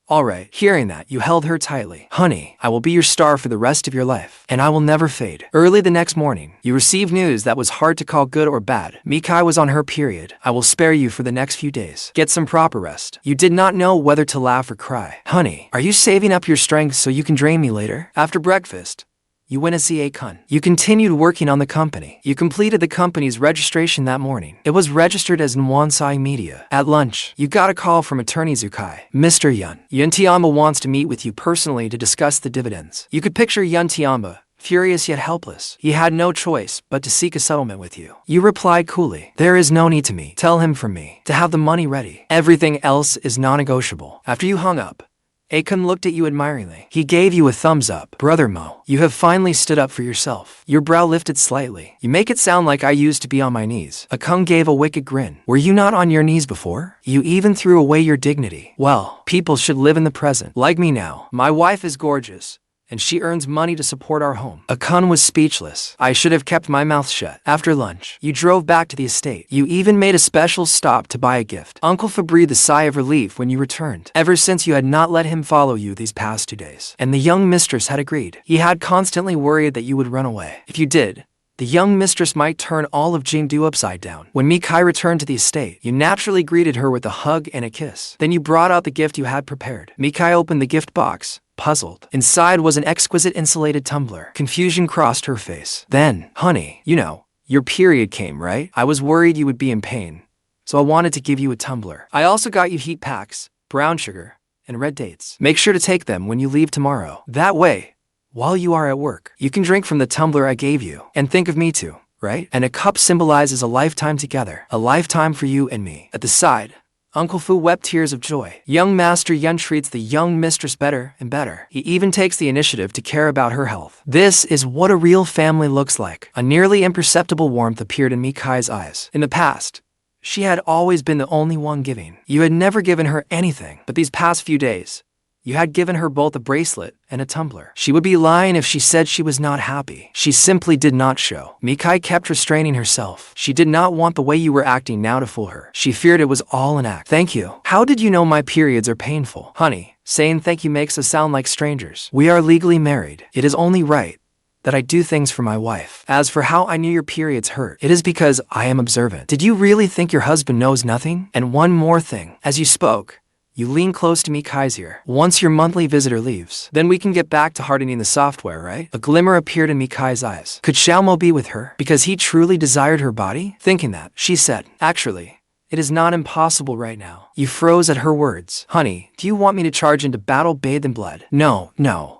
Alright. Hearing that, you held her tightly. Honey, I will be your star for the rest of your life, and I will never fade. Early the next morning, you received news that was hard to call good or bad. Mikai was on her period. I will spare you for the next few days. Get some proper rest. You did not know whether to laugh or cry. Honey, are you saving up your strength so you can drain me later? After breakfast, you went to see NGÓN. You continued working on the company. You completed the company's registration that morning. It was registered as Nuancai Media. At lunch, you got a call from attorney Zukai. Mr. Yun Tianba wants to meet with you personally to discuss the dividends. You could picture Yun Tianba, furious yet helpless. He had no choice but to seek a settlement with you. You replied coolly, there is no need to me. Tell him from me to have the money ready. Everything else is non-negotiable. After you hung up, NGÓN looked at you admiringly. He gave you a thumbs up. Brother Mo, you have finally stood up for yourself. Your brow lifted slightly. You make it sound like I used to be on my knees. NGÓN gave a wicked grin. Were you not on your knees before? You even threw away your dignity. Well, people should live in the present. Like me now. My wife is gorgeous, and she earns money to support our home. NGÓN was speechless. I should have kept my mouth shut. After lunch, you drove back to the estate. You even made a special stop to buy a gift. Uncle Fa breathed a sigh of relief when you returned. Ever since you had not let him follow you these past 2 days. And the young mistress had agreed. He had constantly worried that you would run away. If you did, the young mistress might turn all of Jingdu upside down. When Mikai returned to the estate, you naturally greeted her with a hug and a kiss. Then you brought out the gift you had prepared. Mikai opened the gift box, puzzled. Inside was an exquisite insulated tumbler. Confusion crossed her face. Then, honey, you know, your period came, right? I was worried you would be in pain, so I wanted to give you a tumbler. I also got you heat packs, brown sugar, and red dates. Make sure to take them when you leave tomorrow. That way, while you are at work, you can drink from the tumbler I gave you. And think of me too, right? And a cup symbolizes a lifetime together. A lifetime for you and me. At the side, Uncle Fu wept tears of joy. Young Master Yun treats the young mistress better and better. He even takes the initiative to care about her health. This is what a real family looks like. A nearly imperceptible warmth appeared in Mikai's eyes. In the past, she had always been the only one giving. You had never given her anything, but these past few days, you had given her both a bracelet and a tumbler. She would be lying if she said she was not happy. She simply did not show. Mikai kept restraining herself. She did not want the way you were acting now to fool her. She feared it was all an act. Thank you. How did you know my periods are painful? Honey, saying thank you makes us sound like strangers. We are legally married. It is only right that I do things for my wife. As for how I knew your periods hurt, it is because I am observant. Did you really think your husband knows nothing? And one more thing. As you spoke, you lean close to Mikai's ear. Once your monthly visitor leaves, then we can get back to hardening the software, right? A glimmer appeared in Mikai's eyes. Could Xiaomo be with her because he truly desired her body? Thinking that, she said, actually, it is not impossible right now. You froze at her words. Honey, do you want me to charge into battle bathed in blood? No,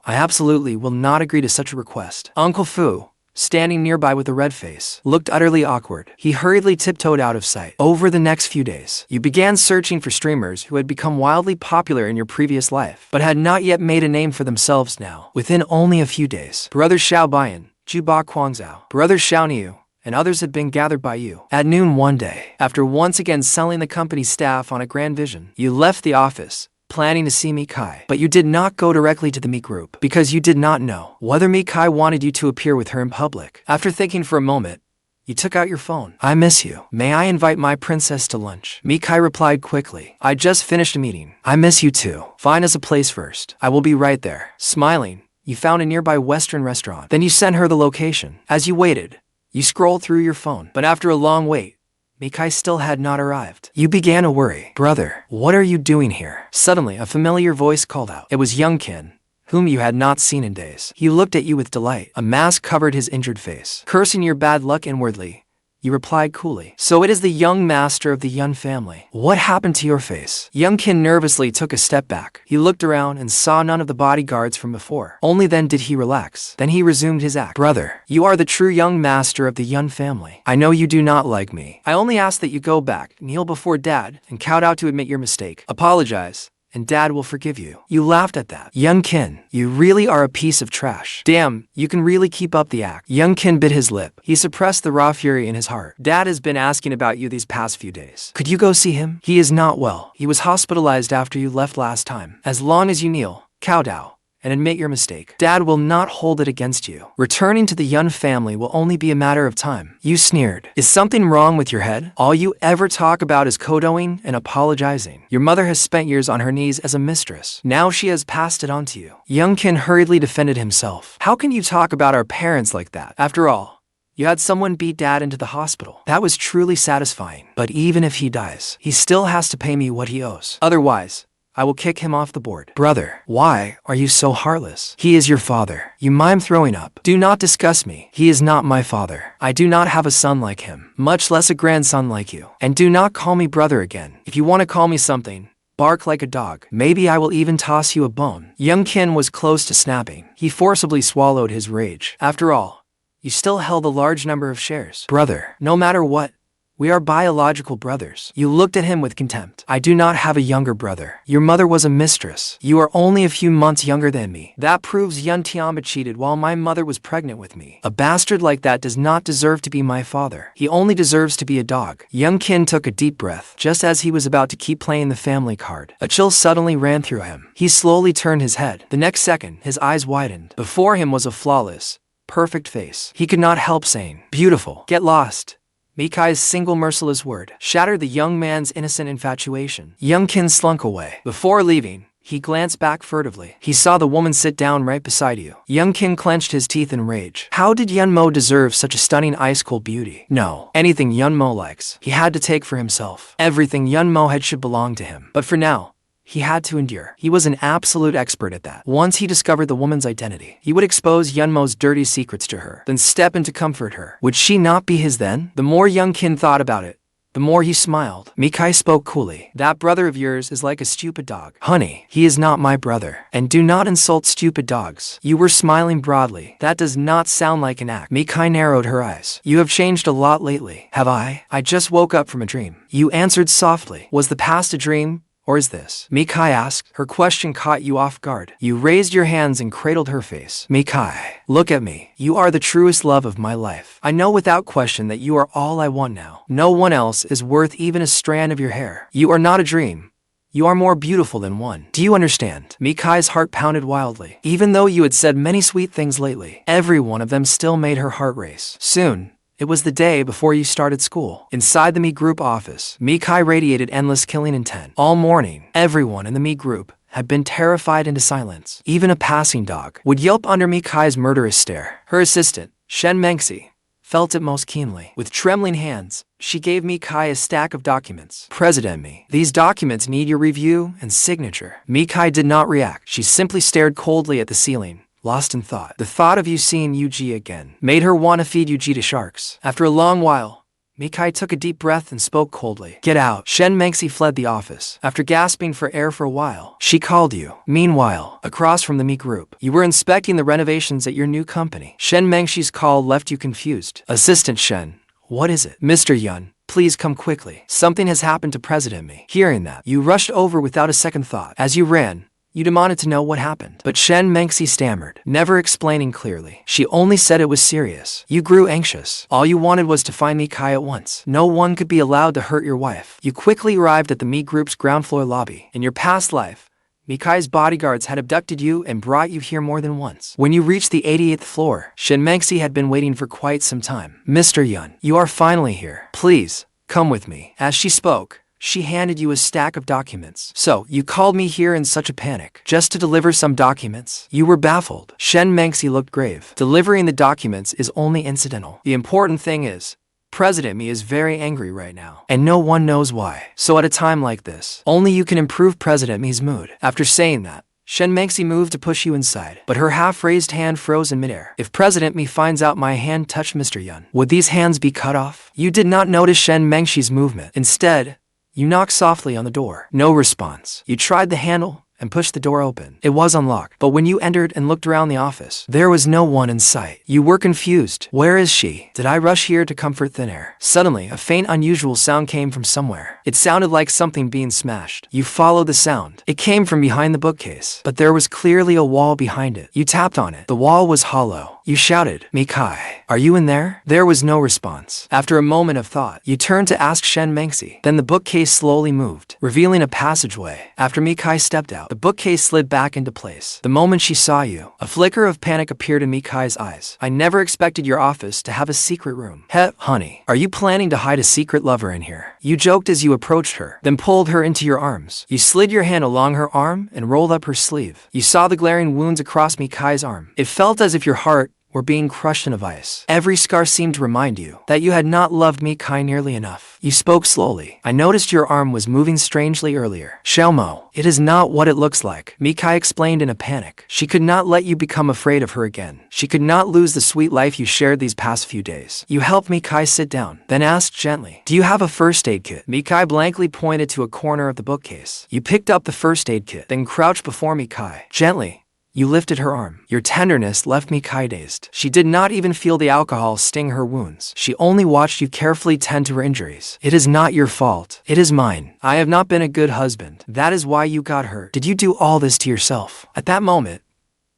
I absolutely will not agree to such a request. Uncle Fu, standing nearby with a red face, looked utterly awkward. He hurriedly tiptoed out of sight. Over the next few days, you began searching for streamers who had become wildly popular in your previous life, but had not yet made a name for themselves now. Within only a few days, Brother Xiao Bian, Juba Guangzhou, Brother Xiao Niu, and others had been gathered by you. At noon one day, after once again selling the company's staff on a grand vision, you left the office, planning to see Mikai. But you did not go directly to the Mi group, because you did not know whether Mikai wanted you to appear with her in public. After thinking for a moment, you took out your phone. I miss you. May I invite my princess to lunch? Mikai replied quickly. I just finished a meeting. I miss you too. Find us a place first. I will be right there. Smiling, you found a nearby Western restaurant. Then you sent her the location. As you waited, you scrolled through your phone. But after a long wait, Mikai still had not arrived. You began to worry. Brother, what are you doing here? Suddenly, a familiar voice called out. It was young Qin, whom you had not seen in days. He looked at you with delight. A mask covered his injured face. Cursing your bad luck inwardly, you replied coolly. So it is the young master of the Yun family. What happened to your face? Young Qin nervously took a step back. He looked around and saw none of the bodyguards from before. Only then did he relax. Then he resumed his act. Brother, you are the true young master of the Yun family. I know you do not like me. I only ask that you go back, kneel before Dad, and kowtow to admit your mistake. Apologize, and Dad will forgive you. You laughed at that. Young Qin, you really are a piece of trash. Damn, you can really keep up the act. Young Qin bit his lip. He suppressed the raw fury in his heart. Dad has been asking about you these past few days. Could you go see him? He is not well. He was hospitalized after you left last time. As long as you kneel, kowtow, and admit your mistake, Dad will not hold it against you. Returning to the Yun family will only be a matter of time. You sneered. Is something wrong with your head? All you ever talk about is kowtowing and apologizing. Your mother has spent years on her knees as a mistress. Now she has passed it on to you. Young Qin hurriedly defended himself. How can you talk about our parents like that? After all, you had someone beat Dad into the hospital. That was truly satisfying. But even if he dies, he still has to pay me what he owes. Otherwise, I will kick him off the board. Brother, why are you so heartless? He is your father. You mime throwing up. Do not discuss me. He is not my father. I do not have a son like him, much less a grandson like you. And do not call me brother again. If you want to call me something, bark like a dog. Maybe I will even toss you a bone. Young Qin was close to snapping. He forcibly swallowed his rage. After all, you still held a large number of shares. Brother, no matter what, we are biological brothers. You looked at him with contempt. I do not have a younger brother. Your mother was a mistress. You are only a few months younger than me. That proves Yun Tianba cheated while my mother was pregnant with me. A bastard like that does not deserve to be my father. He only deserves to be a dog. Young Qin took a deep breath. Just as he was about to keep playing the family card, a chill suddenly ran through him. He slowly turned his head. The next second, his eyes widened. Before him was a flawless, perfect face. He could not help saying, beautiful. Get lost. Mikai's single merciless word shattered the young man's innocent infatuation. Young Qin slunk away. Before leaving, he glanced back furtively. He saw the woman sit down right beside you. Young Qin clenched his teeth in rage. How did Yunmo deserve such a stunning ice-cold beauty? No. Anything Yunmo likes, he had to take for himself. Everything Yunmo had should belong to him. But for now, he had to endure. He was an absolute expert at that. Once he discovered the woman's identity, he would expose Yunmo's dirty secrets to her, then step in to comfort her. Would she not be his then? The more Young Qin thought about it, the more he smiled. Mikai spoke coolly. That brother of yours is like a stupid dog. Honey, he is not my brother. And do not insult stupid dogs. You were smiling broadly. That does not sound like an act. Mikai narrowed her eyes. You have changed a lot lately. Have I? I just woke up from a dream. You answered softly. Was the past a dream? Or is this? Mikai asked. Her question caught you off guard. You raised your hands and cradled her face. Mikai, look at me. You are the truest love of my life. I know without question that you are all I want now. No one else is worth even a strand of your hair. You are not a dream. You are more beautiful than one. Do you understand? Mikai's heart pounded wildly. Even though you had said many sweet things lately, every one of them still made her heart race. Soon, it was the day before you started school. Inside the Me Group office, Mikai radiated endless killing intent. All morning, everyone in the Me Group had been terrified into silence. Even a passing dog would yelp under Mikai's murderous stare. Her assistant, Shen Mengxi, felt it most keenly. With trembling hands, she gave Mikai a stack of documents. President Me, these documents need your review and signature. Mikai did not react. She simply stared coldly at the ceiling, lost in thought. The thought of you seeing Yuji again made her want to feed Yuji to sharks. After a long while, Mikai took a deep breath and spoke coldly. Get out. Shen Mengxi fled the office. After gasping for air for a while, she called you. Meanwhile, across from the Me Group, you were inspecting the renovations at your new company. Shen Mengxi's call left you confused. Assistant Shen, what is it? Mr. Yun, please come quickly. Something has happened to President Me. Hearing that, you rushed over without a second thought. As you ran, you demanded to know what happened. But Shen Mengxi stammered, never explaining clearly. She only said it was serious. You grew anxious. All you wanted was to find Mikai at once. No one could be allowed to hurt your wife. You quickly arrived at the Me Group's ground floor lobby. In your past life, Mikai's bodyguards had abducted you and brought you here more than once. When you reached the 88th floor, Shen Mengxi had been waiting for quite some time. Mr. Yun, you are finally here. Please, come with me. As she spoke, she handed you a stack of documents. So, you called me here in such a panic, just to deliver some documents? You were baffled. Shen Mengxi looked grave. Delivering the documents is only incidental. The important thing is, President Me is very angry right now, and no one knows why. So at a time like this, only you can improve President Me's mood. After saying that, Shen Mengxi moved to push you inside, but her half-raised hand froze in midair. If President Me finds out my hand touched Mr. Yun, would these hands be cut off? You did not notice Shen Mengxi's movement. Instead, you knocked softly on the door. No response. You tried the handle and pushed the door open. It was unlocked, but when you entered and looked around the office, there was no one in sight. You were confused. Where is she? Did I rush here to comfort thin air? Suddenly, a faint, unusual sound came from somewhere. It sounded like something being smashed. You followed the sound. It came from behind the bookcase, but there was clearly a wall behind it. You tapped on it. The wall was hollow. You shouted, Mikai, are you in there? There was no response. After a moment of thought, you turned to ask Shen Mengxi. Then the bookcase slowly moved, revealing a passageway. After Mikai stepped out, the bookcase slid back into place. The moment she saw you, a flicker of panic appeared in Mikai's eyes. I never expected your office to have a secret room. Honey, are you planning to hide a secret lover in here? You joked as you approached her, then pulled her into your arms. You slid your hand along her arm and rolled up her sleeve. You saw the glaring wounds across Mikai's arm. It felt as if your heart were being crushed in a vice. Every scar seemed to remind you that you had not loved Mikai nearly enough. You spoke slowly. I noticed your arm was moving strangely earlier. Xiaomo, it is not what it looks like. Mikai explained in a panic. She could not let you become afraid of her again. She could not lose the sweet life you shared these past few days. You helped Mikai sit down, then asked gently, do you have a first aid kit? Mikai blankly pointed to a corner of the bookcase. You picked up the first aid kit, then crouched before Mikai. Gently, you lifted her arm. Your tenderness left Mikai dazed. She did not even feel the alcohol sting her wounds. She only watched you carefully tend to her injuries. It is not your fault. It is mine. I have not been a good husband. That is why you got hurt. Did you do all this to yourself? At that moment,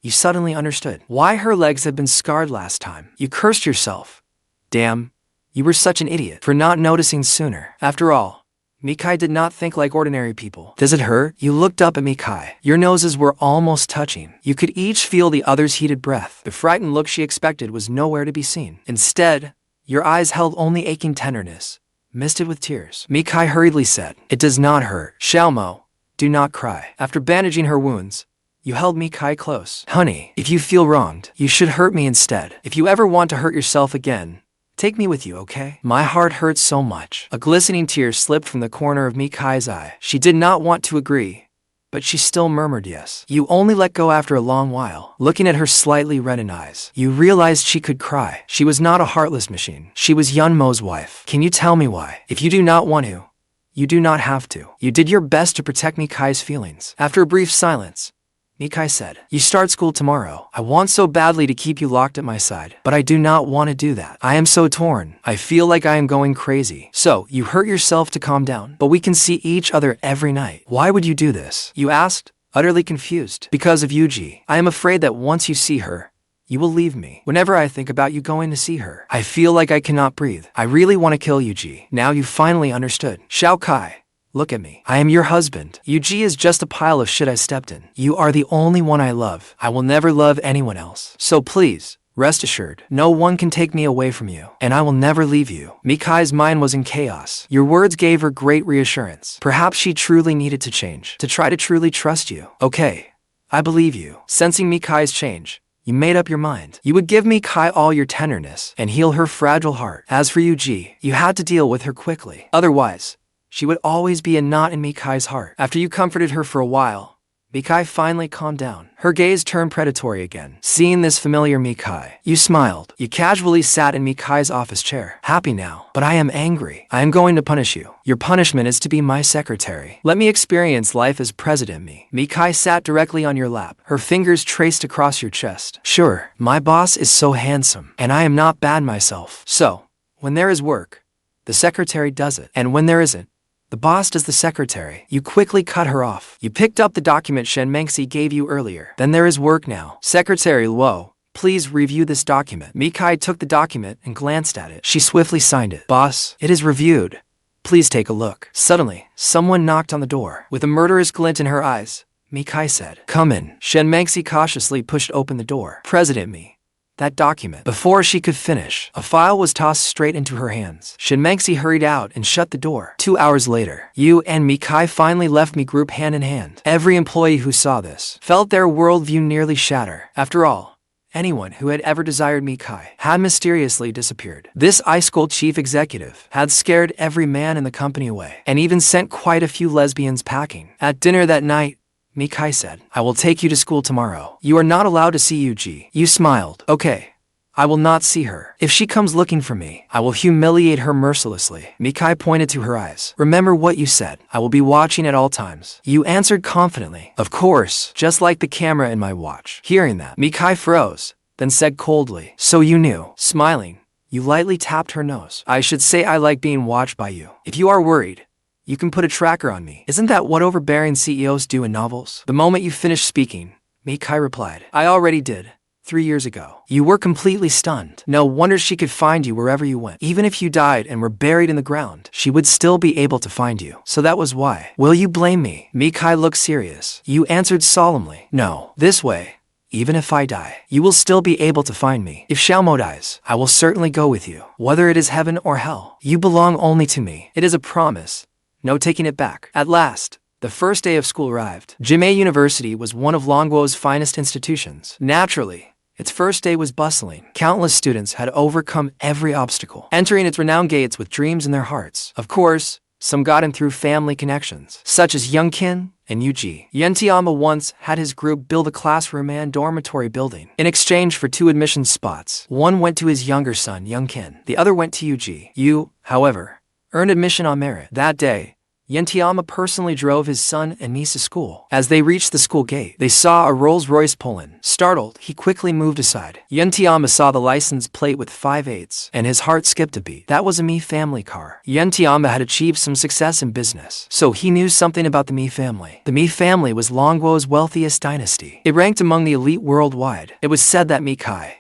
you suddenly understood why her legs had been scarred last time. You cursed yourself. Damn, you were such an idiot for not noticing sooner. After all, Mikai did not think like ordinary people. Does it hurt? You looked up at Mikai. Your noses were almost touching. You could each feel the other's heated breath. The frightened look she expected was nowhere to be seen. Instead, your eyes held only aching tenderness, misted with tears. Mikai hurriedly said, it does not hurt. Xiaomo, do not cry. After bandaging her wounds, you held Mikai close. Honey, if you feel wronged, you should hurt me instead. If you ever want to hurt yourself again, take me with you, okay? My heart hurts so much. A glistening tear slipped from the corner of Mikai's eye. She did not want to agree, but she still murmured yes. You only let go after a long while. Looking at her slightly reddened eyes, you realized she could cry. She was not a heartless machine. She was Yunmo's wife. Can you tell me why? If you do not want to, you do not have to. You did your best to protect Mikai's feelings. After a brief silence, Mikai said, you start school tomorrow. I want so badly to keep you locked at my side, but I do not want to do that. I am so torn. I feel like I am going crazy. So, you hurt yourself to calm down, but we can see each other every night. Why would you do this? You asked, utterly confused. Because of Yuji. I am afraid that once you see her, you will leave me. Whenever I think about you going to see her, I feel like I cannot breathe. I really want to kill Yuji. Now you finally understood. Shao Kai. Look at me. I am your husband. Yuji is just a pile of shit I stepped in. You are the only one I love. I will never love anyone else. So please, rest assured, no one can take me away from you, and I will never leave you. Mikai's mind was in chaos. Your words gave her great reassurance. Perhaps she truly needed to change, to try to truly trust you. Okay, I believe you. Sensing Mikai's change, you made up your mind. You would give Mikai all your tenderness and heal her fragile heart. As for Yuji, you had to deal with her quickly. Otherwise, she would always be a knot in Mikai's heart. After you comforted her for a while, Mikai finally calmed down. Her gaze turned predatory again. Seeing this familiar Mikai, you smiled. You casually sat in Mikai's office chair. Happy now. But I am angry. I am going to punish you. Your punishment is to be my secretary. Let me experience life as president me. Mikai sat directly on your lap. Her fingers traced across your chest. Sure, my boss is so handsome, and I am not bad myself. So, when there is work, the secretary does it. And when there isn't, the boss does the secretary. You quickly cut her off. You picked up the document Shenmengsi gave you earlier. Then there is work now. Secretary Luo, please review this document. Mikai took the document and glanced at it. She swiftly signed it. Boss, it is reviewed. Please take a look. Suddenly, someone knocked on the door. With a murderous glint in her eyes, Mikai said, come in. Shenmengsi cautiously pushed open the door. President Me. That document. Before she could finish, a file was tossed straight into her hands. Shenmengsi hurried out and shut the door. 2 hours later, you and Mikai finally left me group hand in hand. Every employee who saw this felt their worldview nearly shatter. After all, anyone who had ever desired Mikai had mysteriously disappeared. This ice-cold chief executive had scared every man in the company away, and even sent quite a few lesbians packing. At dinner that night, Mikai said, I will take you to school tomorrow. You are not allowed to see Yuji. You smiled. Okay. I will not see her. If she comes looking for me, I will humiliate her mercilessly. Mikai pointed to her eyes. Remember what you said. I will be watching at all times. You answered confidently. Of course, just like the camera in my watch. Hearing that, Mikai froze, then said coldly, so you knew. Smiling, you lightly tapped her nose. I should say I like being watched by you. If you are worried, you can put a tracker on me. Isn't that what overbearing CEOs do in novels? The moment you finished speaking, Mikai replied, I already did. 3 years ago. You were completely stunned. No wonder she could find you wherever you went. Even if you died and were buried in the ground, she would still be able to find you. So that was why. Will you blame me? Mikai looked serious. You answered solemnly. No. This way, even if I die, you will still be able to find me. If Xiaomo dies, I will certainly go with you. Whether it is heaven or hell, you belong only to me. It is a promise. No taking it back. At last, the first day of school arrived. Jimei University was one of Longguo's finest institutions. Naturally, its first day was bustling. Countless students had overcome every obstacle, entering its renowned gates with dreams in their hearts. Of course, some got in through family connections, such as Youngkin and Yuji. Tianba once had his group build a classroom and dormitory building. In exchange for 2 admission spots, one went to his younger son, Youngkin. The other went to Yuji. You, however, earned admission on merit. That day, Tianba personally drove his son and niece to school. As they reached the school gate, they saw a Rolls-Royce pull in. Startled, he quickly moved aside. Tianba saw the license plate with 5/8, and his heart skipped a beat. That was a Mi family car. Tianba had achieved some success in business, so he knew something about the Mi family. The Mi family was Longguo's wealthiest dynasty. It ranked among the elite worldwide. It was said that Mikai,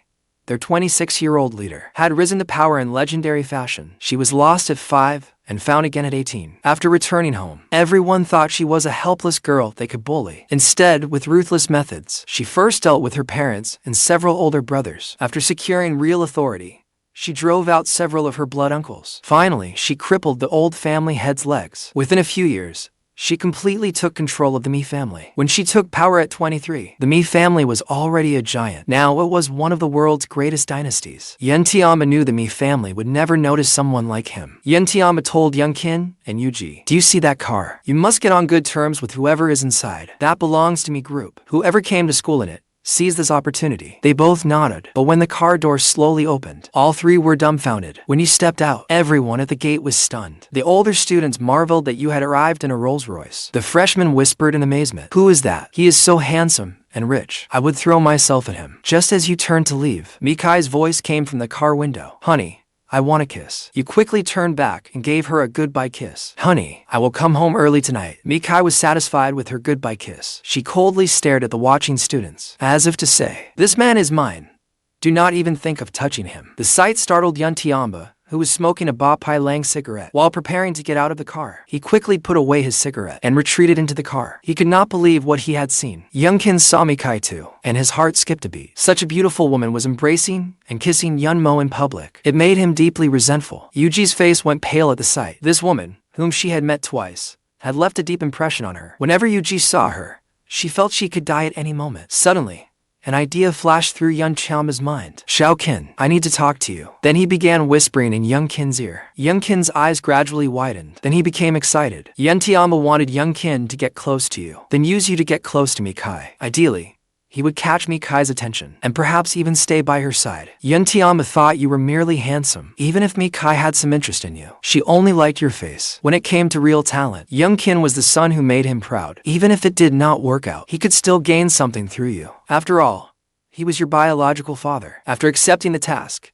their 26-year-old leader, had risen to power in legendary fashion. She was lost at 5 and found again at 18. After returning home, everyone thought she was a helpless girl they could bully. Instead, with ruthless methods, she first dealt with her parents and several older brothers. After securing real authority, she drove out several of her blood uncles. Finally, she crippled the old family head's legs. Within a few years, She completely took control of the Mi family. When she took power at 23, the Mi family was already a giant. Now it was one of the world's greatest dynasties. Tianba knew the Mi family would never notice someone like him. Tianba told young Qin and Yuji, "Do you see that car? You must get on good terms with whoever is inside. That belongs to Mi group. Whoever came to school in it, seize this opportunity." They both nodded, but when the car door slowly opened, all three were dumbfounded. When you stepped out, everyone at the gate was stunned. The older students marveled that you had arrived in a Rolls-Royce. The freshmen whispered in amazement, "Who is that? He is so handsome and rich. I would throw myself at him." Just as you turned to leave, Mikai's voice came from the car window. "Honey, I want a kiss." You quickly turned back and gave her a goodbye kiss. "Honey, I will come home early tonight." Mikai was satisfied with her goodbye kiss. She coldly stared at the watching students, as if to say, "This man is mine. Do not even think of touching him." The sight startled Tianba, who was smoking a Ba Pai Lang cigarette. While preparing to get out of the car, he quickly put away his cigarette and retreated into the car. He could not believe what he had seen. Young Qin saw Mikai too, and his heart skipped a beat. Such a beautiful woman was embracing and kissing Yunmo in public. It made him deeply resentful. Yuji's face went pale at the sight. This woman, whom she had met twice, had left a deep impression on her. Whenever Yuji saw her, she felt she could die at any moment. Suddenly, an idea flashed through young Tianba's mind. "Xiao Qin, I need to talk to you." Then he began whispering in young Qin's ear. Young Qin's eyes gradually widened. Then he became excited. Tianba wanted young Qin to get close to you, then use you to get close to Mikai. Ideally, he would catch Mikai's attention, and perhaps even stay by her side. Tianba thought you were merely handsome. Even if Mikai had some interest in you, she only liked your face. When it came to real talent, young Qin was the son who made him proud. Even if it did not work out, he could still gain something through you. After all, he was your biological father. After accepting the task,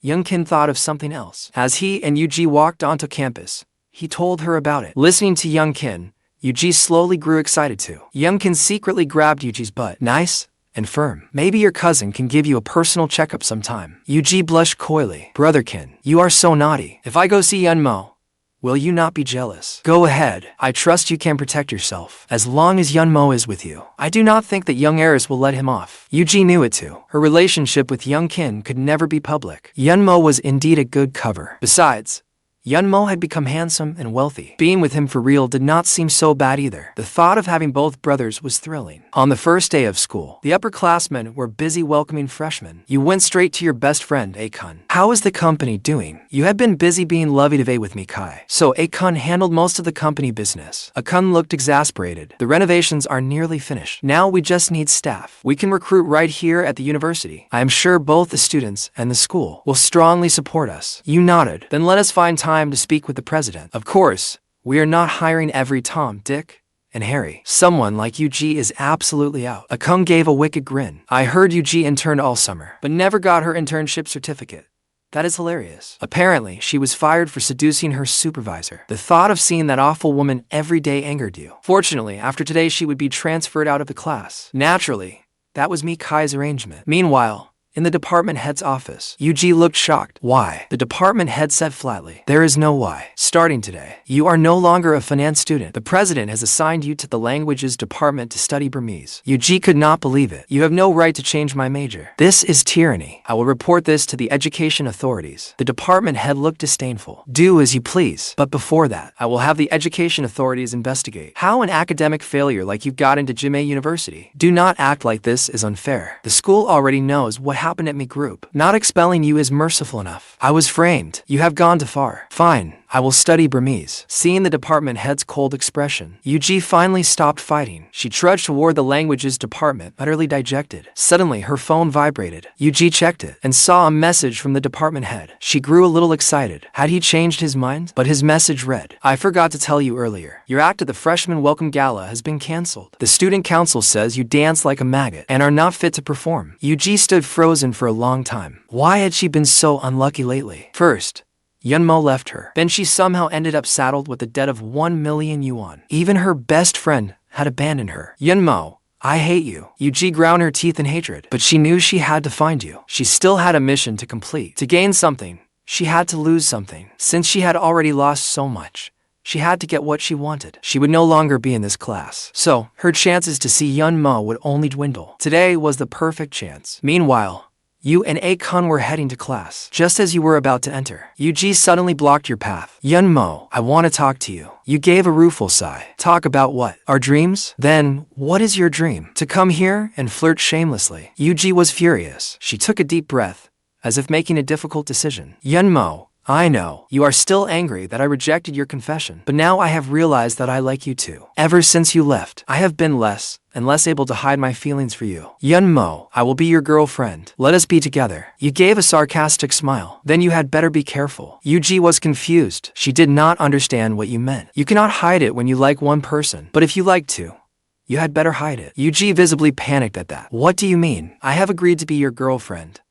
young Qin thought of something else. As he and Yuji walked onto campus, he told her about it. Listening to young Qin, Yuji slowly grew excited too. Young Qin secretly grabbed Yuji's butt. "Nice and firm. Maybe your cousin can give you a personal checkup sometime." Yuji blushed coyly. "Brother Qin, you are so naughty. If I go see Yunmo, will you not be jealous?" "Go ahead. I trust you can protect yourself. As long as Yunmo is with you, I do not think that young heiress will let him off." Yuji knew it too. Her relationship with young Qin could never be public. Yunmo was indeed a good cover. Besides, Yunmo had become handsome and wealthy. Being with him for real did not seem so bad either. The thought of having both brothers was thrilling. On the first day of school, the upperclassmen were busy welcoming freshmen. You went straight to your best friend, Akun. "How is the company doing?" You had been busy being lovey-dovey with Mikai, so Akun handled most of the company business. Akun looked exasperated. "The renovations are nearly finished. Now we just need staff. We can recruit right here at the university. I am sure both the students and the school will strongly support us." You nodded. "Then let us find time to speak with the president. Of course, we are not hiring every Tom, Dick, and Harry. Someone like Yuji is absolutely out." Akun gave a wicked grin. "I heard Yuji interned all summer, but never got her internship certificate. That is hilarious. Apparently, she was fired for seducing her supervisor. The thought of seeing that awful woman every day angered you. Fortunately, after today she would be transferred out of the class. Naturally, that was Mikai's arrangement." Meanwhile, in the department head's office, Yuji looked shocked. "Why?" The department head said flatly. "There is no why. Starting today, you are no longer a finance student. The president has assigned you to the languages department to study Burmese." Yuji could not believe it. "You have no right to change my major. This is tyranny. I will report this to the education authorities." The department head looked disdainful. "Do as you please. But before that, I will have the education authorities investigate how an academic failure like you got into Jimei University. Do not act like this is unfair. The school already knows what happened at Mi group. Not expelling you is merciful enough. I was framed. You have gone too far. Fine. I will study Burmese." Seeing the department head's cold expression, Yuji finally stopped fighting. She trudged toward the languages department, utterly dejected. Suddenly, her phone vibrated. Yuji checked it and saw a message from the department head. She grew a little excited. Had he changed his mind? But his message read, "I forgot to tell you earlier. Your act at the freshman welcome gala has been cancelled. The student council says you dance like a maggot and are not fit to perform." Yuji stood frozen for a long time. Why had she been so unlucky lately? First, Yunmo left her. Then she somehow ended up saddled with a debt of 1 million yuan. Even her best friend had abandoned her. "Yunmo, I hate you." Yuji ground her teeth in hatred, but she knew she had to find you. She still had a mission to complete. To gain something, she had to lose something. Since she had already lost so much, she had to get what she wanted. She would no longer be in this class. So, her chances to see Yunmo would only dwindle. Today was the perfect chance. Meanwhile, You and A-kun were heading to class. Just as you were about to enter, Yuji suddenly blocked your path. Yunmo, I want to talk to you. You gave a rueful sigh. Talk about what? Our dreams? Then, what is your dream? To come here and flirt shamelessly. Yuji was furious. She took a deep breath, as if making a difficult decision. Yunmo, I know, you are still angry that I rejected your confession, but now I have realized that I like you too. Ever since you left, I have been less and less able to hide my feelings for you. Yunmo, I will be your girlfriend. Let us be together. You gave a sarcastic smile. Then you had better be careful. Yuji was confused. She did not understand what you meant. You cannot hide it when you like one person, but if you like to, you had better hide it. Yuji visibly panicked at that. What do you mean? I have agreed to be your girlfriend.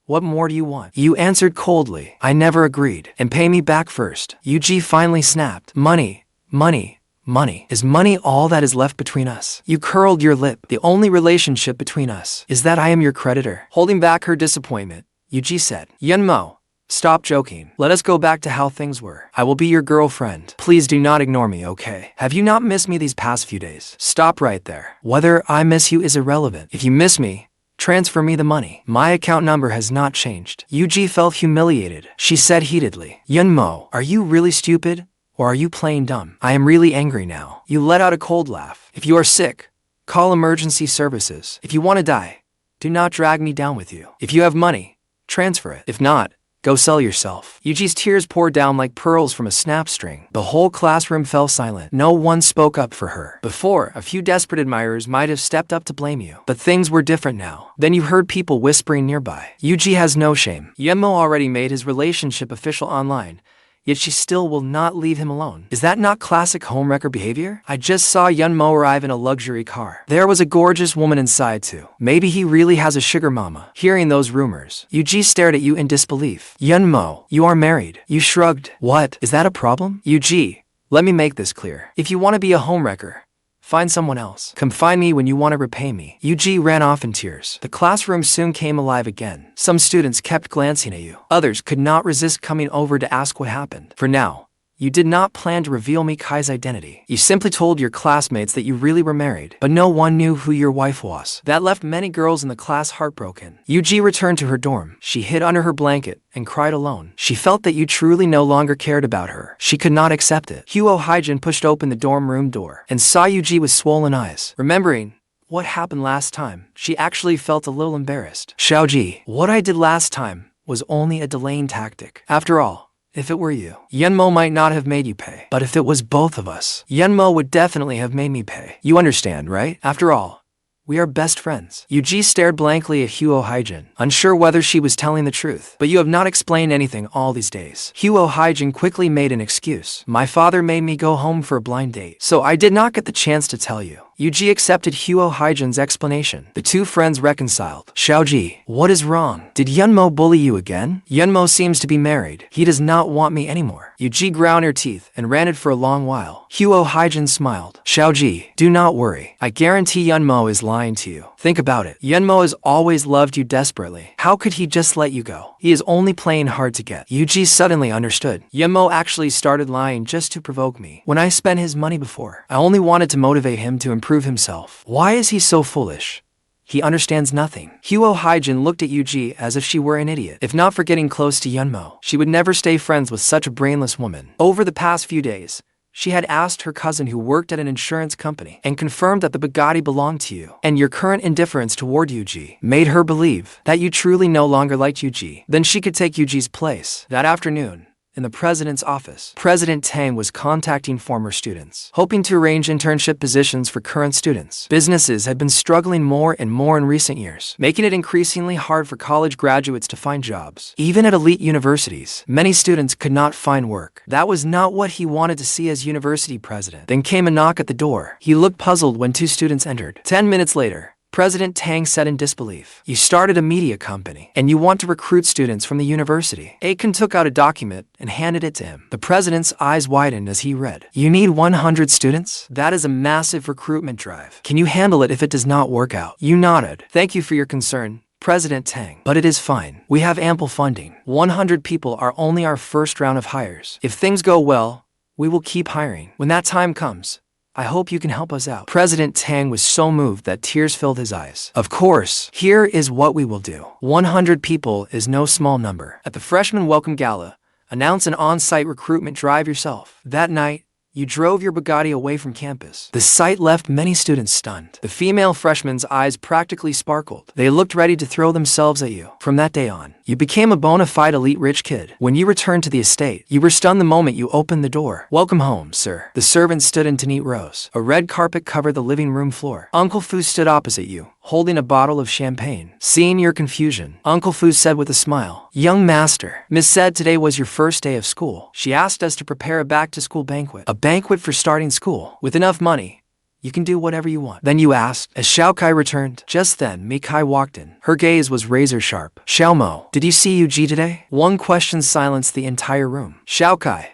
What more do you want? You answered coldly. I never agreed. And pay me back first. Yuji finally snapped. Money, money, money. Is money all that is left between us? You curled your lip. The only relationship between us is that I am your creditor. Holding back her disappointment, Yuji said, Yunmo, stop joking. Let us go back to how things were. I will be your girlfriend. Please do not ignore me, okay? Have you not missed me these past few days? Stop right there. Whether I miss you is irrelevant. If you miss me, transfer me the money. My account number has not changed. Yuji felt humiliated. She said heatedly, Yunmo, are you really stupid? Or are you playing dumb? I am really angry now. You let out a cold laugh. If you are sick, call emergency services. If you want to die, do not drag me down with you. If you have money, transfer it. If not, go sell yourself. Yuji's tears poured down like pearls from a snap string. The whole classroom fell silent. No one spoke up for her. Before, a few desperate admirers might have stepped up to blame you. But things were different now. Then you heard people whispering nearby. Yuji has no shame. Yunmo already made his relationship official online, yet she still will not leave him alone. Is that not classic homewrecker behavior? I just saw Yunmo arrive in a luxury car. There was a gorgeous woman inside too. Maybe he really has a sugar mama. Hearing those rumors, Yuji stared at you in disbelief. Yunmo, you are married. You shrugged. What? Is that a problem? Yuji, let me make this clear. If you want to be a homewrecker, find someone else. Come find me when you want to repay me. Yuji ran off in tears. The classroom soon came alive again. Some students kept glancing at you. Others could not resist coming over to ask what happened. For now, you did not plan to reveal Mikai's identity. You simply told your classmates that you really were married, but no one knew who your wife was. That left many girls in the class heartbroken. Yuji returned to her dorm. She hid under her blanket and cried alone. She felt that you truly no longer cared about her. She could not accept it. Huo Haijin pushed open the dorm room door and saw Yuji with swollen eyes. Remembering what happened last time, she actually felt a little embarrassed. Xiaoji, what I did last time was only a delaying tactic. After all, if it were you, Yunmo might not have made you pay. But if it was both of us, Yunmo would definitely have made me pay. You understand, right? After all, we are best friends. Yuji stared blankly at Huo Haijin, unsure whether she was telling the truth. But you have not explained anything all these days. Huo Haijin quickly made an excuse. My father made me go home for a blind date, so I did not get the chance to tell you. Yuji accepted Huo Haijin's explanation. The two friends reconciled. Xiaoji, what is wrong? Did Yunmo bully you again? Yunmo seems to be married. He does not want me anymore. Yuji ground her teeth and ranted for a long while. Huo Haijin smiled. Xiaoji, do not worry. I guarantee Yunmo is lying to you. Think about it. Yunmo has always loved you desperately. How could he just let you go? He is only playing hard to get. Yuji suddenly understood. Yunmo actually started lying just to provoke me. When I spent his money before, I only wanted to motivate him to improve himself. Why is he so foolish? He understands nothing. Huo Haijin looked at Yuji as if she were an idiot. If not for getting close to Yunmo, she would never stay friends with such a brainless woman. Over the past few days, she had asked her cousin who worked at an insurance company and confirmed that the Bugatti belonged to you. And your current indifference toward Yuji made her believe that you truly no longer liked Yuji. Then she could take Yuji's place. That afternoon, in the president's office, President Tang was contacting former students, hoping to arrange internship positions for current students. Businesses had been struggling more and more in recent years, making it increasingly hard for college graduates to find jobs. Even at elite universities, many students could not find work. That was not what he wanted to see as university president. Then came a knock at the door. He looked puzzled when two students entered. 10 minutes later, President Tang said in disbelief, you started a media company, and you want to recruit students from the university. Aiken took out a document and handed it to him. The president's eyes widened as he read. You need 100 students? That is a massive recruitment drive. Can you handle it if it does not work out? You nodded. Thank you for your concern, President Tang. But it is fine. We have ample funding. 100 people are only our first round of hires. If things go well, we will keep hiring. When that time comes, I hope you can help us out." President Tang was so moved that tears filled his eyes. "Of course. Here is what we will do. 100 people is no small number. At the freshman welcome gala, announce an on-site recruitment drive yourself." That night, you drove your Bugatti away from campus. The sight left many students stunned. The female freshmen's eyes practically sparkled. They looked ready to throw themselves at you. From that day on, you became a bona fide elite rich kid. When you returned to the estate, you were stunned the moment you opened the door. "Welcome home, sir." The servant stood in neat rows. A red carpet covered the living room floor. Uncle Fu stood opposite you, holding a bottle of champagne. Seeing your confusion, Uncle Fu said with a smile, "Young master, Miss said today was your first day of school. She asked us to prepare a back-to-school banquet. A banquet for starting school. With enough money, you can do whatever you want." Then you asked, as Xiaokai returned. Just then, Mikai walked in. Her gaze was razor-sharp. "Xiaomo, did you see Yuji today?" One question silenced the entire room. "Xiaokai,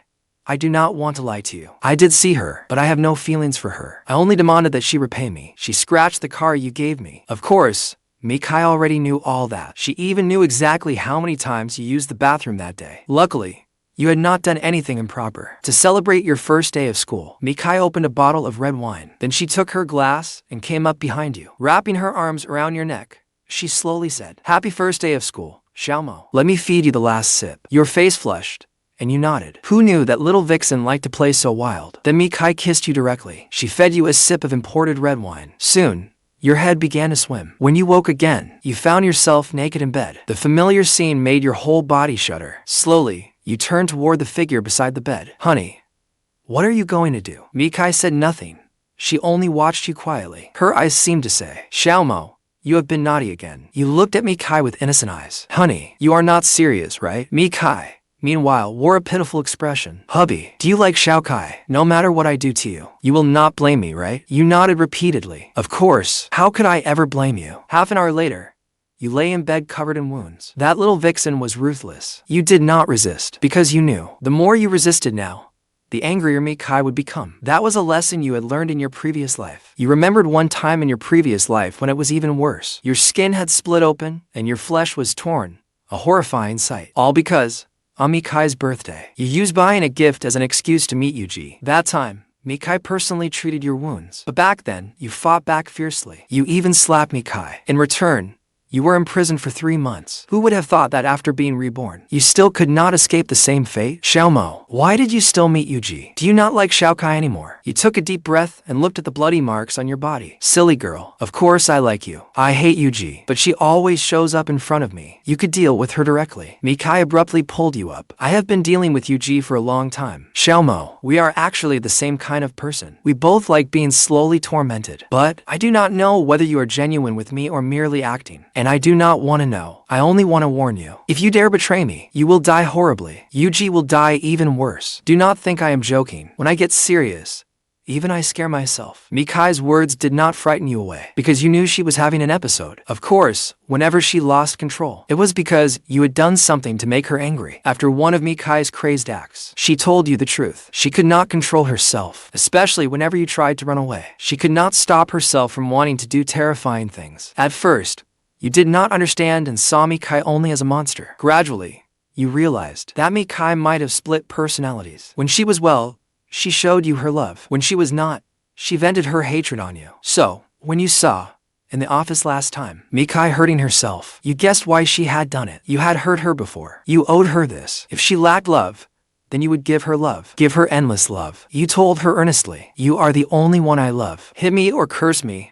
I do not want to lie to you. I did see her, but I have no feelings for her. I only demanded that she repay me. She scratched the car you gave me." Of course, Mikai already knew all that. She even knew exactly how many times you used the bathroom that day. Luckily, you had not done anything improper. To celebrate your first day of school, Mikai opened a bottle of red wine. Then she took her glass and came up behind you. Wrapping her arms around your neck, she slowly said, "Happy first day of school, Xiaomo. Let me feed you the last sip." Your face flushed, and you nodded. Who knew that little vixen liked to play so wild? Then Mikai kissed you directly. She fed you a sip of imported red wine. Soon, your head began to swim. When you woke again, you found yourself naked in bed. The familiar scene made your whole body shudder. Slowly, you turned toward the figure beside the bed. "Honey, what are you going to do?" Mikai said nothing. She only watched you quietly. Her eyes seemed to say, "Xiaomo, you have been naughty again." You looked at Mikai with innocent eyes. "Honey, you are not serious, right?" Mikai, meanwhile, wore a pitiful expression. "Hubby, do you like Xiaokai? No matter what I do to you, you will not blame me, right?" You nodded repeatedly. "Of course. How could I ever blame you?" Half an hour later, you lay in bed covered in wounds. That little vixen was ruthless. You did not resist, because you knew. The more you resisted now, the angrier Mikai would become. That was a lesson you had learned in your previous life. You remembered one time in your previous life when it was even worse. Your skin had split open, and your flesh was torn. A horrifying sight. All because, on Mikai's birthday, you used buying a gift as an excuse to meet Yuji. That time, Mikai personally treated your wounds. But back then, you fought back fiercely. You even slapped Mikai. In return, you were imprisoned for 3 months. Who would have thought that after being reborn, you still could not escape the same fate? Xiaomo, why did you still meet Yuji? Do you not like Xiaokai anymore? You took a deep breath and looked at the bloody marks on your body. Silly girl, of course I like you. I hate Yuji, but she always shows up in front of me. You could deal with her directly. Mikai abruptly pulled you up. I have been dealing with Yuji for a long time. Xiaomo, we are actually the same kind of person. We both like being slowly tormented. But I do not know whether you are genuine with me or merely acting. And I do not want to know. I only want to warn you. If you dare betray me, you will die horribly. Yuji will die even worse. Do not think I am joking. When I get serious, even I scare myself. Mikai's words did not frighten you away, because you knew she was having an episode. Of course, whenever she lost control, it was because you had done something to make her angry. After one of Mikai's crazed acts, she told you the truth. She could not control herself, especially whenever you tried to run away. She could not stop herself from wanting to do terrifying things. At first, you did not understand and saw Mikai only as a monster. Gradually, you realized that Mikai might have split personalities. When she was well, she showed you her love. When she was not, she vented her hatred on you. So, when you saw, in the office last time, Mikai hurting herself, you guessed why she had done it. You had hurt her before. You owed her this. If she lacked love, then you would give her love. Give her endless love. You told her earnestly, "You are the only one I love. Hit me or curse me,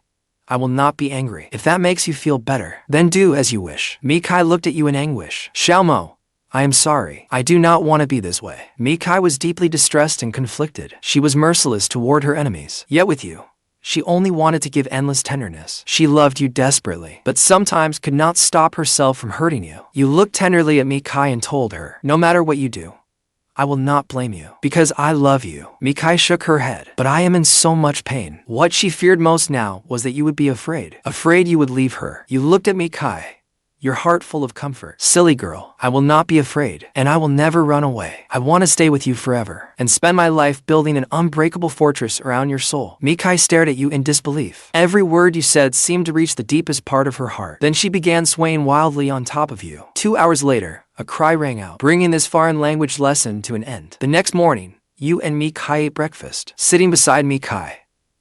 I will not be angry. If that makes you feel better, then do as you wish." Mikai looked at you in anguish. "Xiaomo, I am sorry. I do not want to be this way." Mikai was deeply distressed and conflicted. She was merciless toward her enemies. Yet with you, she only wanted to give endless tenderness. She loved you desperately, but sometimes could not stop herself from hurting you. You looked tenderly at Mikai and told her, "No matter what you do, I will not blame you, because I love you." Mikai shook her head. "But I am in so much pain." What she feared most now was that you would be afraid. Afraid you would leave her. You looked at Mikai, your heart full of comfort. "Silly girl, I will not be afraid, and I will never run away. I want to stay with you forever, and spend my life building an unbreakable fortress around your soul." Mikai stared at you in disbelief. Every word you said seemed to reach the deepest part of her heart. Then she began swaying wildly on top of you. 2 hours later, a cry rang out, bringing this foreign language lesson to an end. The next morning, you and Mikai ate breakfast. Sitting beside Mikai,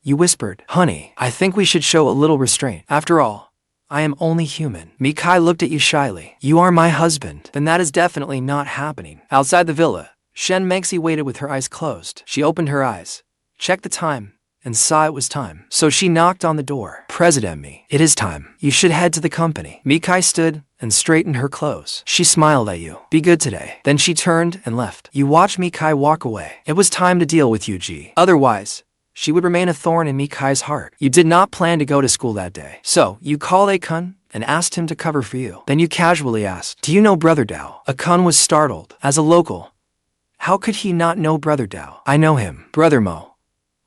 You whispered. Honey, I think we should show a little restraint. After all, I am only human. Mikai looked at you shyly. You are my husband. Then that is definitely not happening. Outside the villa, Shen Mengxi waited with her eyes closed. She opened her eyes, checked the time, and saw it was time. So she knocked on the door. President Mi, it is time. You should head to the company. Mikai stood and straightened her clothes. She smiled at you. Be good today. Then she turned and left. You watched Mikai walk away. It was time to deal with Yuji. Otherwise, she would remain a thorn in Mikai's heart. You did not plan to go to school that day. So, you called Akun and asked him to cover for you. Then you casually asked, do you know Brother Dao? Akun was startled. As a local, how could he not know Brother Dao? I know him. Brother Mo.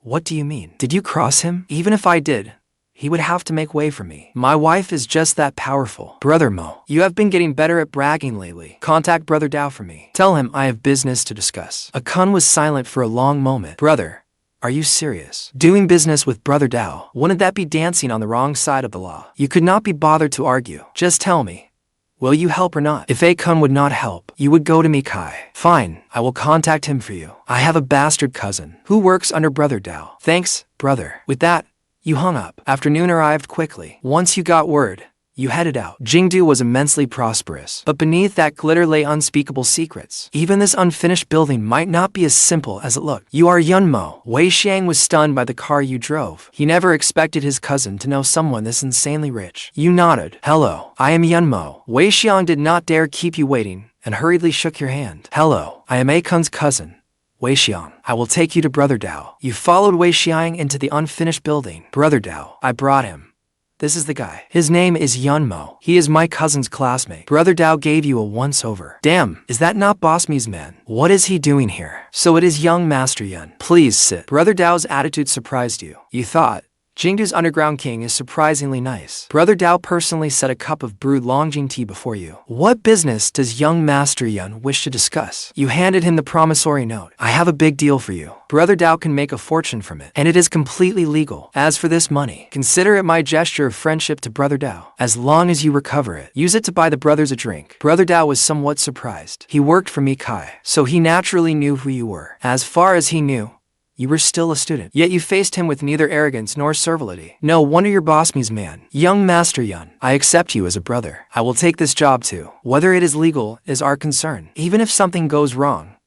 What do you mean? Did you cross him? Even if I did, he would have to make way for me. My wife is just that powerful. Brother Mo, you have been getting better at bragging lately. Contact Brother Dao for me. Tell him I have business to discuss. Akun was silent for a long moment. Brother, are you serious? Doing business with Brother Dao, wouldn't that be dancing on the wrong side of the law? You could not be bothered to argue. Just tell me, will you help or not? If Akun would not help, you would go to Mikai. Fine, I will contact him for you. I have a bastard cousin who works under Brother Dao. Thanks, brother. With that, you hung up. Afternoon arrived quickly. Once you got word, you headed out. Jingdu was immensely prosperous, but beneath that glitter lay unspeakable secrets. Even this unfinished building might not be as simple as it looked. You are Yunmo. Wei Xiang was stunned by the car you drove. He never expected his cousin to know someone this insanely rich. You nodded. Hello, I am Yunmo. Wei Xiang did not dare keep you waiting and hurriedly shook your hand. Hello, I am Akun's cousin, Wei Xiang. I will take you to Brother Dao. You followed Wei Xiang into the unfinished building. Brother Dao, I brought him. This is the guy. His name is Yunmo. He is my cousin's classmate. Brother Dao gave you a once-over. Damn, is that not Boss Mi's man? What is he doing here? So it is young Master Yun. Please sit. Brother Dao's attitude surprised you. You thought, Jingdu's underground king is surprisingly nice. Brother Dao personally set a cup of brewed Longjing tea before you. What business does young Master Yun wish to discuss? You handed him the promissory note. I have a big deal for you. Brother Dao can make a fortune from it, and it is completely legal. As for this money, consider it my gesture of friendship to Brother Dao. As long as you recover it, use it to buy the brothers a drink. Brother Dao was somewhat surprised. He worked for Mikai, so he naturally knew who you were. As far as he knew, you were still a student, yet you faced him with neither arrogance nor servility. No wonder you're Boss Mi's man. Young Master Yun, I accept you as a brother. I will take this job too. Whether it is legal is our concern. Even if something goes wrong,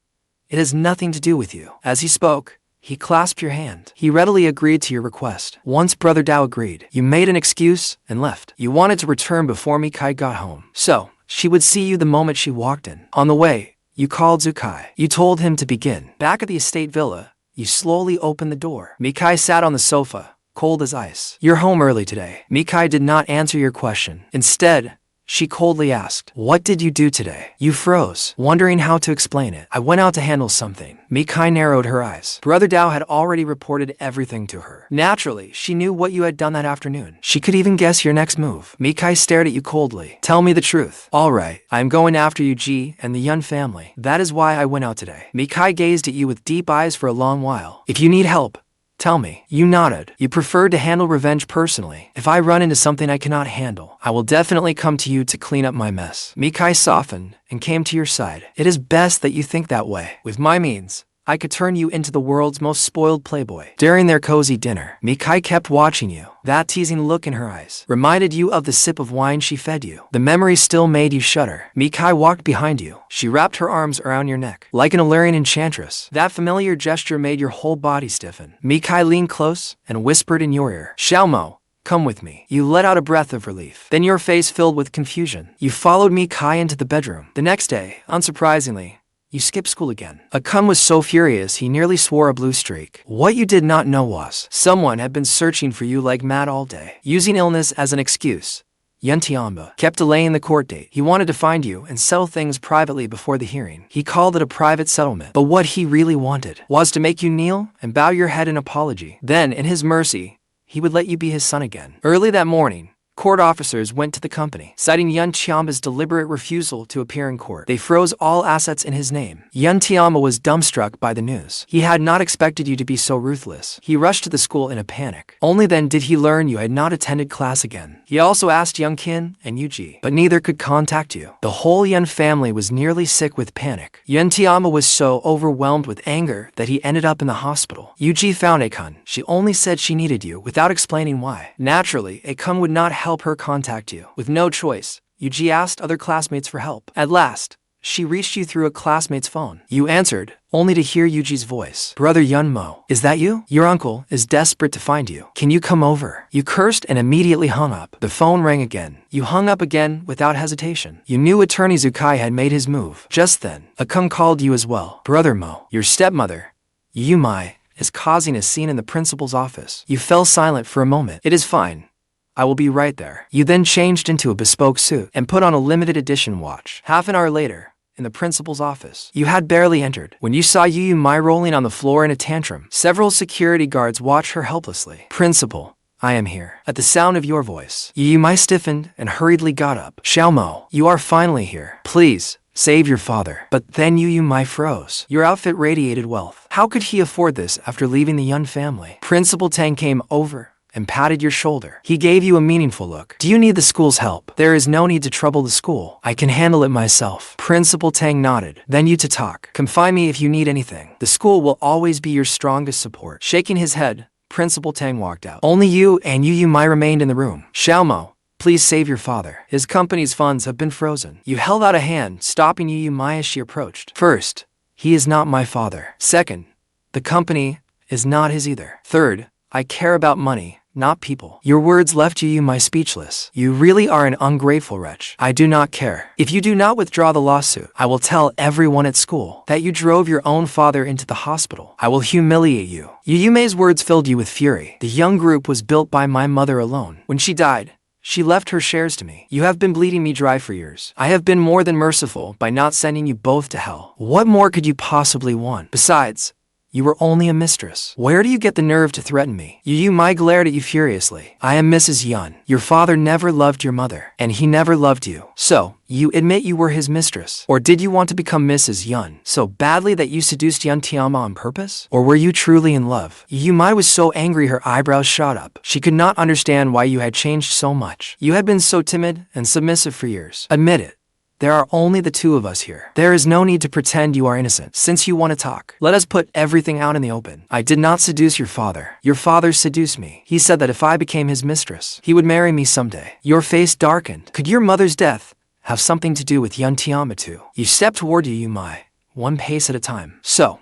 it has nothing to do with you. As he spoke, he clasped your hand. He readily agreed to your request. Once Brother Dao agreed, you made an excuse and left. You wanted to return before Mikai got home, so she would see you the moment she walked in. On the way, you called Zukai. You told him to begin. Back at the estate villa, you slowly opened the door. Mikai sat on the sofa, cold as ice. You're home early today. Mikai did not answer your question. Instead, she coldly asked, what did you do today? You froze, wondering how to explain it. I went out to handle something. Mikai narrowed her eyes. Brother Dao had already reported everything to her. Naturally, she knew what you had done that afternoon. She could even guess your next move. Mikai stared at you coldly. Tell me the truth. All right, I am going after you, Ji, and the Yun family. That is why I went out today. Mikai gazed at you with deep eyes for a long while. If you need help, tell me. You nodded. You preferred to handle revenge personally. If I run into something I cannot handle, I will definitely come to you to clean up my mess. Mikai softened and came to your side. It is best that you think that way. With my means, I could turn you into the world's most spoiled playboy. During their cozy dinner, Mikai kept watching you. That teasing look in her eyes reminded you of the sip of wine she fed you. The memory still made you shudder. Mikai walked behind you. She wrapped her arms around your neck. Like an Illyrian enchantress, that familiar gesture made your whole body stiffen. Mikai leaned close and whispered in your ear, Xiaomo, come with me. You let out a breath of relief. Then your face filled with confusion. You followed Mikai into the bedroom. The next day, unsurprisingly, you skipped school again. Akun was so furious he nearly swore a blue streak. What you did not know was, someone had been searching for you like mad all day. Using illness as an excuse, Yun Tianba kept delaying the court date. He wanted to find you and settle things privately before the hearing. He called it a private settlement. But what he really wanted was to make you kneel and bow your head in apology. Then, in his mercy, he would let you be his son again. Early that morning, Court officers went to the company, citing Yun Tianba's deliberate refusal to appear in court. They froze all assets in his name. Yun Tianba was dumbstruck by the news. He had not expected you to be so ruthless. He rushed to the school in a panic. Only then did he learn you had not attended class again. He also asked Young Qin and Yuji, but neither could contact you. The whole Yun family was nearly sick with panic. Yun Tianba was so overwhelmed with anger that he ended up in the hospital. Yuji found Akun. She only said she needed you without explaining why. Naturally, Akun would not help her contact you. With no choice, Yuji asked other classmates for help. At last, she reached you through a classmate's phone. You answered, only to hear Yuji's voice. Brother Yunmo, is that you? Your uncle is desperate to find you. Can you come over? You cursed and immediately hung up. The phone rang again. You hung up again without hesitation. You knew Attorney Zukai had made his move. Just then, Akun called you as well. Brother Mo, your stepmother, Yumei, is causing a scene in the principal's office. You fell silent for a moment. It is fine. I will be right there. You then changed into a bespoke suit and put on a limited edition watch. Half an hour later, in the principal's office, you had barely entered when you saw Yumei rolling on the floor in a tantrum. Several security guards watched her helplessly. Principal, I am here. At the sound of your voice, Yumei stiffened and hurriedly got up. Xiaomo, you are finally here. Please, save your father. But then Yumei froze. Your outfit radiated wealth. How could he afford this after leaving the Yun family? Principal Tang came over and patted your shoulder. He gave you a meaningful look. Do you need the school's help? There is no need to trouble the school. I can handle it myself. Principal Tang nodded. Then you to talk. Confine me if you need anything. The school will always be your strongest support. Shaking his head, Principal Tang walked out. Only you and Yumei remained in the room. Xiaomo, please save your father. His company's funds have been frozen. You held out a hand, stopping Yumei as she approached. First, he is not my father. Second, the company is not his either. Third, I care about money, not people. Your words left Yumei speechless. You really are an ungrateful wretch. I do not care. If you do not withdraw the lawsuit, I will tell everyone at school that you drove your own father into the hospital. I will humiliate you. Yumei's words filled you with fury. The young group was built by my mother alone. When she died, she left her shares to me. You have been bleeding me dry for years. I have been more than merciful by not sending you both to hell. What more could you possibly want? Besides, you were only a mistress. Where do you get the nerve to threaten me? Yumei glared at you furiously. I am Mrs. Yun. Your father never loved your mother, and he never loved you. So, you admit you were his mistress? Or did you want to become Mrs. Yun so badly that you seduced Yun Tianma on purpose? Or were you truly in love? Yumei was so angry her eyebrows shot up. She could not understand why you had changed so much. You had been so timid and submissive for years. Admit it. There are only the two of us here. There is no need to pretend you are innocent. Since you want to talk, let us put everything out in the open. I did not seduce your father. Your father seduced me. He said that if I became his mistress, he would marry me someday. Your face darkened. Could your mother's death have something to do with Yun Tianma too? You stepped toward Yumei, one pace at a time. So,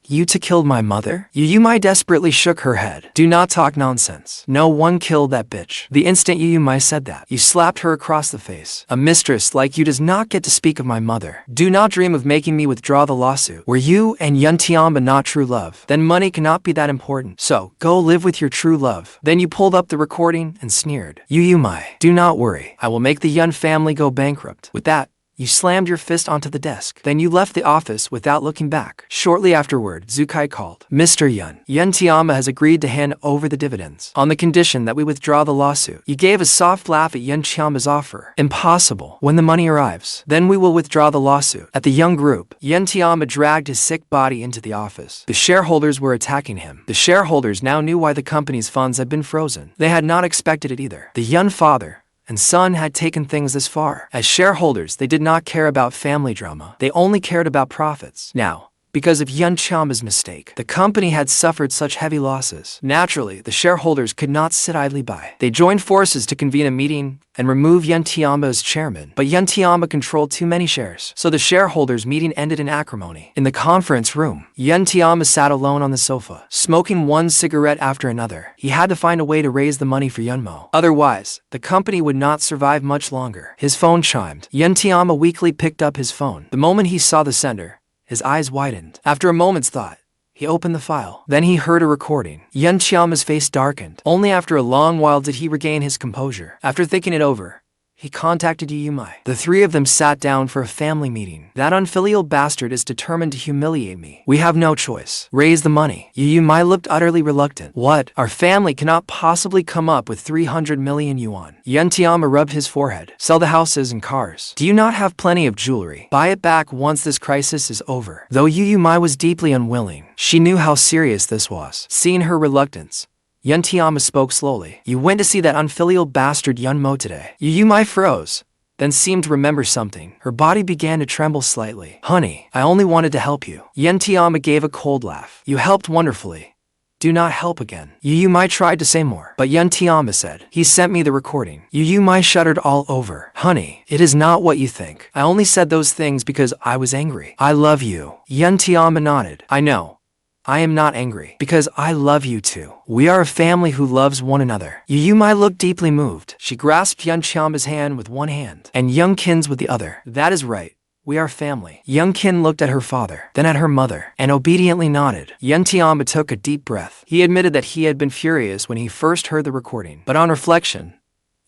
you two killed my mother? Yumei desperately shook her head. Do not talk nonsense. No one killed that bitch. The instant Yumei said that, you slapped her across the face. A mistress like you does not get to speak of my mother. Do not dream of making me withdraw the lawsuit. Were you and Yun Tianba not true love? Then money cannot be that important. So, go live with your true love. Then you pulled up the recording and sneered. Yumei, do not worry. I will make the Yun family go bankrupt. With that, you slammed your fist onto the desk. Then you left the office without looking back. Shortly afterward, Zukai called. Mr. Yun, Yun Tianma has agreed to hand over the dividends on the condition that we withdraw the lawsuit. You gave a soft laugh at Yun Tianma's offer. Impossible. When the money arrives, then we will withdraw the lawsuit. At the young group, Yun Tianma dragged his sick body into the office. The shareholders were attacking him. The shareholders now knew why the company's funds had been frozen. They had not expected it either. The Yun father and son had taken things this far. As shareholders, they did not care about family drama. They only cared about profits. Now, because of Yun Tianma's mistake, the company had suffered such heavy losses. Naturally, the shareholders could not sit idly by. They joined forces to convene a meeting and remove Yun Tianma as chairman. But Yun Tianma controlled too many shares, so the shareholders' meeting ended in acrimony. In the conference room, Yun Tianma sat alone on the sofa, smoking one cigarette after another. He had to find a way to raise the money for Yunmo. Otherwise, the company would not survive much longer. His phone chimed. Yun Tianma weakly picked up his phone. The moment he saw the sender, his eyes widened. After a moment's thought, he opened the file. Then he heard a recording. Yun Tianma's face darkened. Only after a long while did he regain his composure. After thinking it over, he contacted Jimei. The three of them sat down for a family meeting. That unfilial bastard is determined to humiliate me. We have no choice. Raise the money. Jimei looked utterly reluctant. What? Our family cannot possibly come up with 300 million yuan. Tianba rubbed his forehead. Sell the houses and cars. Do you not have plenty of jewelry? Buy it back once this crisis is over. Though Jimei was deeply unwilling, she knew how serious this was. Seeing her reluctance, Tianba spoke slowly. You went to see that unfilial bastard Mo today. Jimei froze, then seemed to remember something. Her body began to tremble slightly. Honey, I only wanted to help you. Tianba gave a cold laugh. You helped wonderfully. Do not help again. Jimei tried to say more, but Tianba said, he sent me the recording. Jimei shuddered all over. Honey, it is not what you think. I only said those things because I was angry. I love you. Tianba nodded. I know. I am not angry, because I love you too. We are a family who loves one another. Jimei looked deeply moved. She grasped Tianba's hand with one hand, and Qin's with the other. That is right. We are family. Qin looked at her father, then at her mother, and obediently nodded. Tianba took a deep breath. He admitted that he had been furious when he first heard the recording, but on reflection,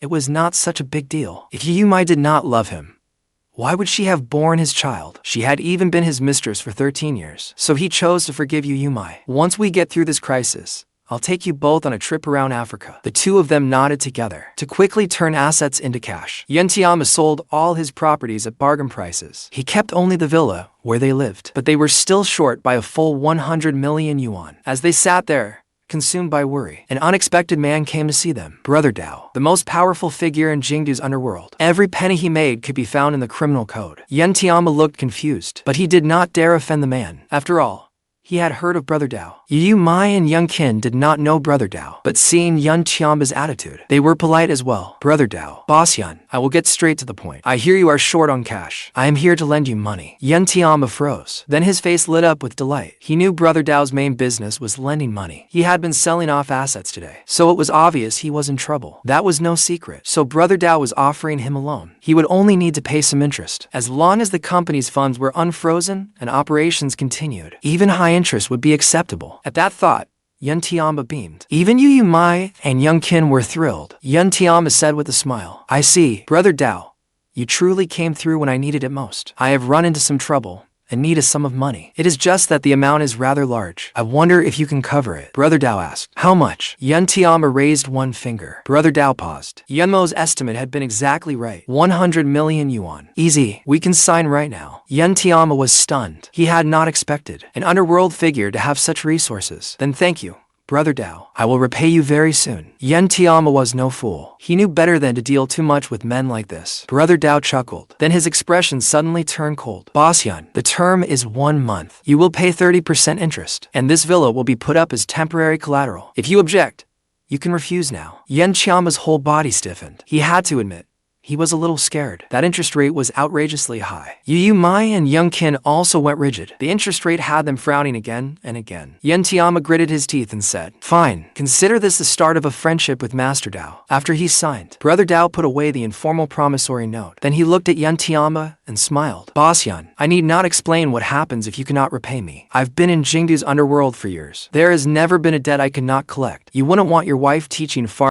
it was not such a big deal. If Jimei did not love him, why would she have borne his child? She had even been his mistress for 13 years. So he chose to forgive Jimei. Once we get through this crisis, I'll take you both on a trip around Africa. The two of them nodded together to quickly turn assets into cash. Tianba sold all his properties at bargain prices. He kept only the villa where they lived, but they were still short by a full 100 million yuan. As they sat there, consumed by worry, an unexpected man came to see them. Brother Dao, the most powerful figure in Jingdu's underworld. Every penny he made could be found in the criminal code. Tianba looked confused, but he did not dare offend the man. After all, he had heard of Brother Dao. Jimei and Qin did not know Brother Dao, but seeing Tianba's attitude, they were polite as well. Brother Dao, Boss Yun, I will get straight to the point. I hear you are short on cash. I am here to lend you money. Tianba froze. Then his face lit up with delight. He knew Brother Dao's main business was lending money. He had been selling off assets today, so it was obvious he was in trouble. That was no secret. So Brother Dao was offering him a loan. He would only need to pay some interest. As long as the company's funds were unfrozen and operations continued, even high interest would be acceptable. At that thought, Tianba beamed. Even Jimei and Qin were thrilled. Tianba said with a smile, I see, Brother Dao. You truly came through when I needed it most. I have run into some trouble and need a sum of money. It is just that the amount is rather large. I wonder if you can cover it. Brother Dao asked, how much? Tianba raised one finger. Brother Dao paused. Mo's estimate had been exactly right. 100 million yuan. Easy. We can sign right now. Tianba was stunned. He had not expected an underworld figure to have such resources. Then thank you, Brother Dao. I will repay you very soon. Tianba was no fool. He knew better than to deal too much with men like this. Brother Dao chuckled. Then his expression suddenly turned cold. Boss Yun, the term is 1 month. You will pay 30% interest, and this villa will be put up as temporary collateral. If you object, you can refuse now. Tianba's whole body stiffened. He had to admit, he was a little scared. That interest rate was outrageously high. Jimei and Qin also went rigid. The interest rate had them frowning again and again. Tianba gritted his teeth and said, fine, consider this the start of a friendship with Master Dao. After he signed, Brother Dao put away the informal promissory note. Then he looked at Tianba and smiled. Boss Yun, I need not explain what happens if you cannot repay me. I've been in Jingdu's underworld for years. There has never been a debt I could not collect. You wouldn't want your wife teaching far